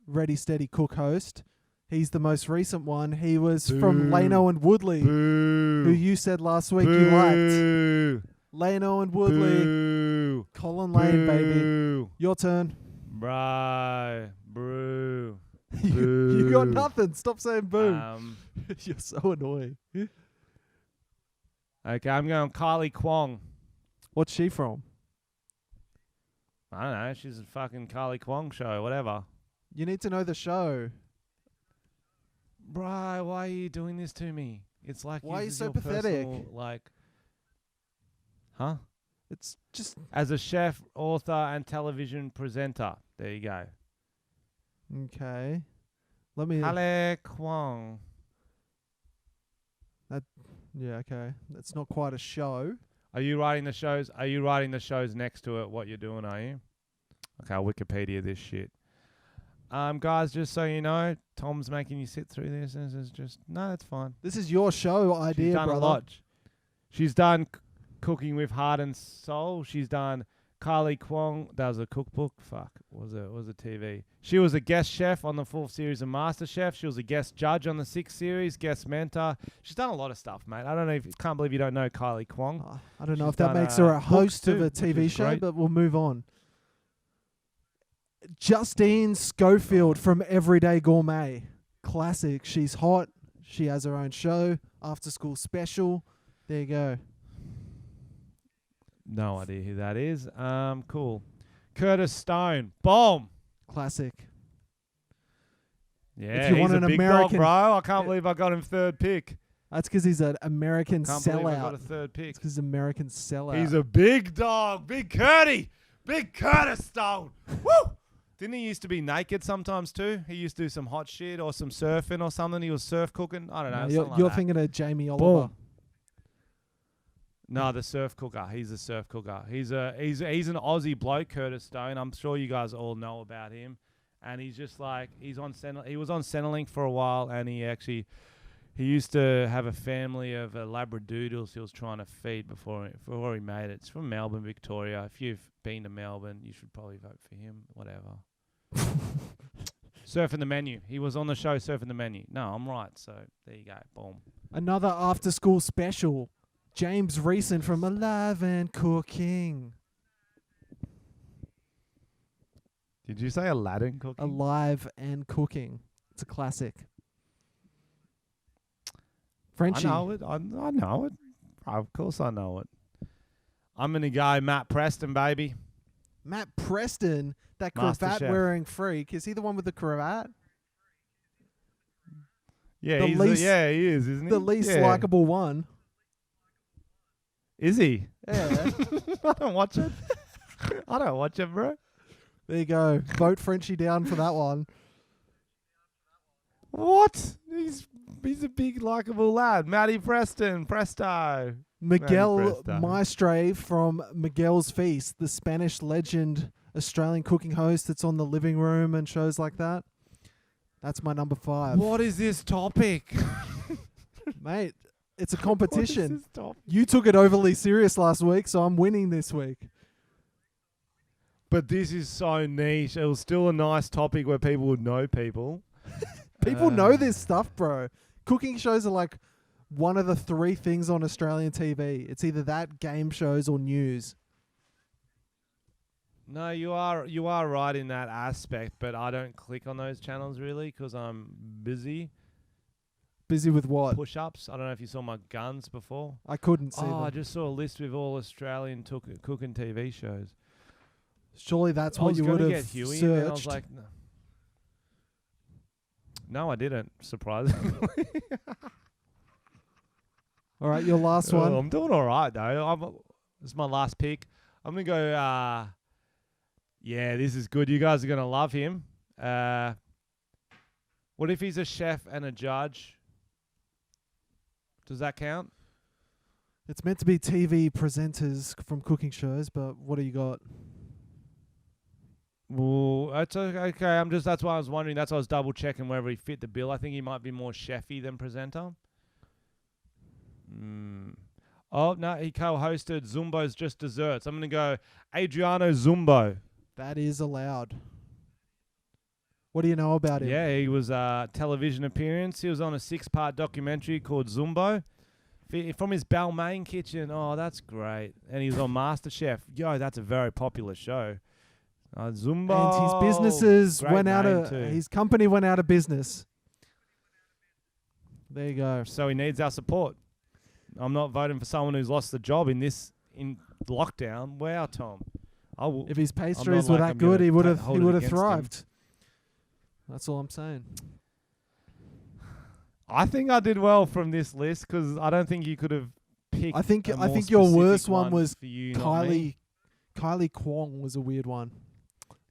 Ready Steady Cook host. He's the most recent one. He was from Lano and Woodley, who you said last week you liked. Lano and Woodley. Boo. Colin Lane, baby. Boo. Your turn. Bro. Brew. You got nothing. Stop saying boo. You're so annoying. Okay, I'm going Kylie Kwong. What's she from? I don't know. She's a fucking Kylie Kwong show, whatever. You need to know the show. Bro, why are you doing this to me? It's like Why are you this is so your pathetic? personal, like, huh? It's just As a chef, author, and television presenter. There you go. okay. Let me. Kylie Kwong. Yeah, okay. That's not quite a show. Are you writing the shows? Are you writing the shows next to it? What you're doing? Are you? Okay, I'll Wikipedia this shit. Guys, just so you know, Tom's making you sit through this. This is just no, it's fine. This is your show idea, She's done brother. a lot. She's done Cooking with Heart and Soul. She's done Kylie Kwong. That was a cookbook. Fuck, was a TV. She was a guest chef on the 4th series of MasterChef. She was a guest judge on the 6th series, guest mentor. She's done a lot of stuff, mate. I don't know if can't believe you don't know Kylie Kwong. I don't know She's if that done, makes her a books host of too, a which TV is show, great. but we'll move on. Justine Schofield from Everyday Gourmet. Classic. She's hot. She has her own show. After School Special. There you go. No idea who that is. Cool. Curtis Stone. Boom. Classic. Yeah, you he's want a an big American- dog, bro. I can't believe I got him third pick. That's because he's an American Can't believe I got sellout. a third pick. It's because American sellout. He's a big dog. Big Curdy. Big Curtis Stone. Woo! Didn't he used to be naked sometimes too? He used to do some hot shit or some surfing or something. He was surf cooking. I don't know. No, something like you're that. thinking of Jamie Oliver. Boom. No, the surf cooker. He's a surf cooker. He's an Aussie bloke, Curtis Stone. I'm sure you guys all know about him. And he's just like he was on Centrelink for a while, and he used to have a family of labradoodles he was trying to feed before he made it. It's from Melbourne, Victoria. If you've been to Melbourne, you should probably vote for him. Whatever. Surfing the Menu. He was on the show Surfing the Menu. No, I'm right. So there you go. Boom. Another After School Special. James Reeson from Alive and Cooking. Did you say Aladdin cooking? Alive and Cooking. It's a classic. Frenchy. I know it. I know it. Of course I know it. I'm going to go Matt Preston, baby. Matt Preston, that Master cravat Chef. wearing freak. Is he the one with the cravat? Yeah, The he is, isn't he? The least Yeah. likable one. Is he? Yeah. I don't watch it. I don't watch it, bro. There you go. Vote Frenchy down for that one. What? He's a big likable lad. Matty Preston, Presto. Miguel Presto. Maestre from Miguel's Feast, the Spanish legend Australian cooking host that's on The Living Room and shows like that. That's my number 5. What is this topic? Mate, it's a What is competition. this topic? You took it overly serious last week, so I'm winning this week. But this is so niche. It was still a nice topic where people would know people. People know this stuff, bro. Cooking shows are like one of the 3 things on Australian TV. It's either that, game shows, or news. No, you are right in that aspect, but I don't click on those channels really because I'm busy. Busy with what? Push-ups. I don't know if you saw my guns before. I couldn't see I them. just saw a list with all Australian cooking TV shows. Surely that's I what was you gonna would get have Huey, and then I was searched. like, no. No, I didn't. Surprisingly. All right, your last one. I'm doing all right though. This is my last pick. I'm gonna go. Yeah, this is good. You guys are gonna love him. What if he's a chef and a judge? Does that count? It's meant to be TV presenters from cooking shows, but what do you got? Well, that's okay. That's why I was wondering. That's why I was double checking whether he fit the bill. I think he might be more chefy than presenter. Oh no, he co-hosted Zumbo's Just Desserts. I'm gonna go Adriano Zumbo. That is allowed. What do you know about him? Yeah, he was television appearance. He was on a 6-part documentary called Zumbo. From his Balmain kitchen. Oh, that's great. And he's on MasterChef. Yo, that's a very popular show. Zumbo. And his businesses Great name his company went out of business. There you go. So he needs our support. I'm not voting for someone who's lost the job in lockdown. Wow, Tom. If his pastries were that good, he would have thrived. That's all I'm saying. I think I did well from this list because I don't think you could have picked. I think your worst one was Kylie. Kylie Kwong was a weird one,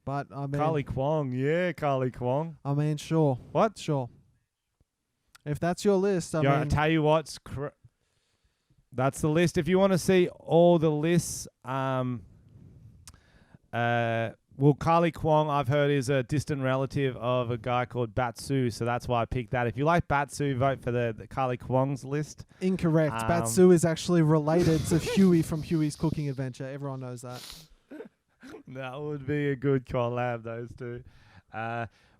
but I mean Kylie Kwong, yeah, Kylie Kwong. I mean, sure. What? Sure. If that's your list, I tell you what's. That's the list. If you want to see all the lists, Kylie Kwong, I've heard, is a distant relative of a guy called Batsu, so that's why I picked that. If you like Batsu, vote for the Kylie Kwong's list. Incorrect. Batsu is actually related to Huey from Huey's Cooking Adventure. Everyone knows that. That would be a good collab, those two.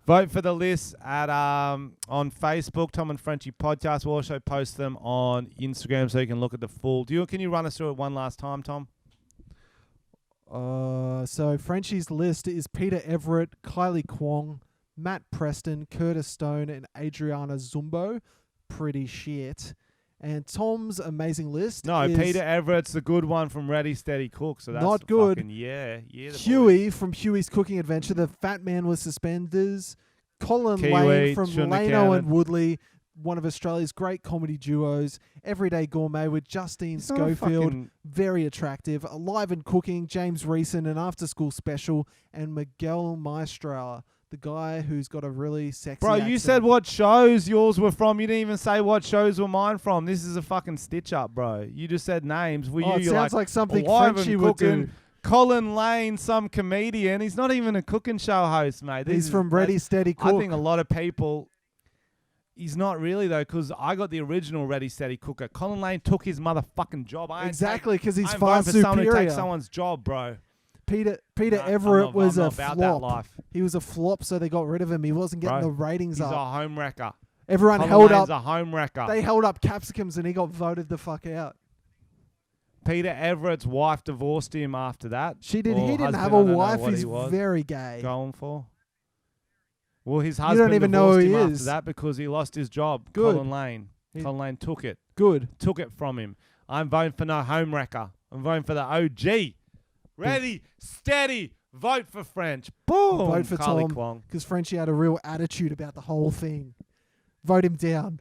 Vote for the list at on Facebook, Tom and Frenchy Podcast. We'll also post them on Instagram so you can look at the full. Can you run us through it one last time, Tom? So Frenchie's list is Peter Everett, Kylie Kwong, Matt Preston, Curtis Stone, and Adriana Zumbo. Pretty shit. And Tom's amazing list is Peter Everett's the good one from Ready Steady Cook. So that's not good. Huey from Huey's Cooking Adventure, the fat man with suspenders. Colin Lane from Lano and Woodley, one of Australia's great comedy duos. Everyday Gourmet with Justine Schofield, very attractive. Alive and Cooking, James Reeson, an after-school special, and Miguel Maestra, the guy who's got a really sexy accent. You said what shows yours were from. You didn't even say what shows were mine from. This is a fucking stitch-up, bro. You just said names. It sounds like something Frenchy would do. Colin Lane, some comedian. He's not even a cooking show host, mate. He's from Ready Steady Cook. I think a lot of people... He's not really, though, because I got the original Ready Steady Cooker. Colin Lane took his motherfucking job. Exactly, because he's far superior. Someone who takes someone's job, bro. Peter Everett was a flop. He was a flop, so they got rid of him. He wasn't getting the ratings up. He's a home wrecker. Everyone held up. A home wrecker. They held up capsicums, and he got voted the fuck out. Peter Everett's wife divorced him after that. She did. He didn't have a wife. He's very gay. Going for. Well, his husband divorced him after that because he lost his job. Good. Colin Lane. Colin Lane took it. Good. Took it from him. I'm voting for no home wrecker. I'm voting for the OG. Ready, steady, vote for French. Boom. Vote for Kylie Tom because Frenchy had a real attitude about the whole thing. Vote him down.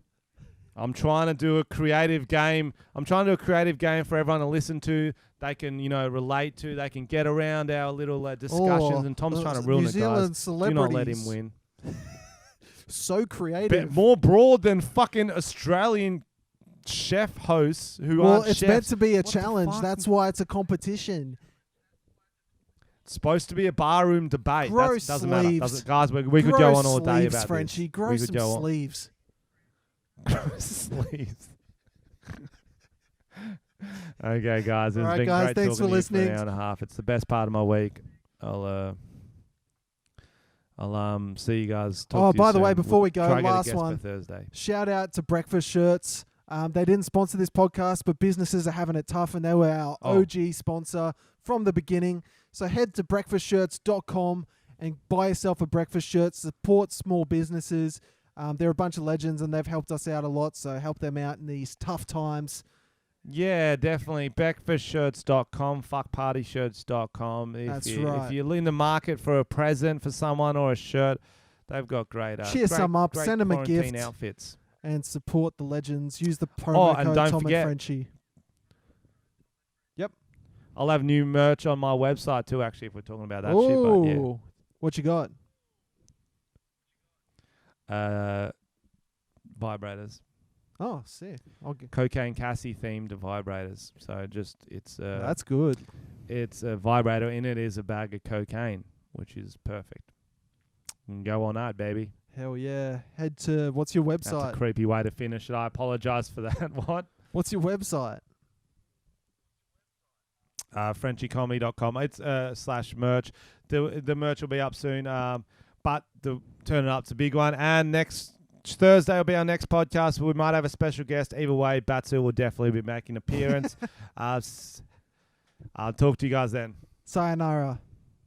I'm trying to do a creative game. I'm trying to do a creative game for everyone to listen to. They can, relate to. They can get around our little discussions. And Tom's trying to ruin it, guys. Do not let him win. So creative. But more broad than fucking Australian chef hosts who aren't it's chefs. Meant to be a challenge. That's why it's a competition. It's supposed to be a barroom debate. Gross doesn't sleeves. Matter. Guys, we could go on all day about Frenchy. this. Grow some sleeves. Gross sleeves. Okay, guys. It's been guys, great thanks talking for listening. For an hour and a half. It's the best part of my week. I'll see you guys. By the way, before we go, last one. For Thursday. Shout out to Breakfast Shirts. They didn't sponsor this podcast, but businesses are having it tough, and they were our OG sponsor from the beginning. So head to breakfastshirts.com and buy yourself a breakfast shirt. Support small businesses. They're a bunch of legends, and they've helped us out a lot, so help them out in these tough times. Yeah, definitely. Breakfastshirts.com, fuckpartyshirts.com. That's right. If you're in the market for a present for someone or a shirt, They've got great. Cheer some up. Great Send them a quarantine gift. Outfits. And support the legends. Use the promo and code don't Tom forget- and Frenchy. Yep. I'll have new merch on my website too. Actually, if we're talking about that shit, but yeah. Ooh. What you got? Vibrators. Oh, sick. I'll get. Cocaine Cassie themed vibrators. So it's That's good. it's a vibrator. In it is a bag of cocaine, which is perfect. You can go on that, baby. Hell yeah. Head to, what's your That's website? a creepy way to finish it. I apologize for that. What? What's your website? FrenchyComedy.com. It's / merch. The merch will be up soon. But the Turn It Up's a big one. And next Thursday will be our next podcast. We might have a special guest. Either way, Batsu will definitely be making an appearance. I'll talk to you guys then. Sayonara.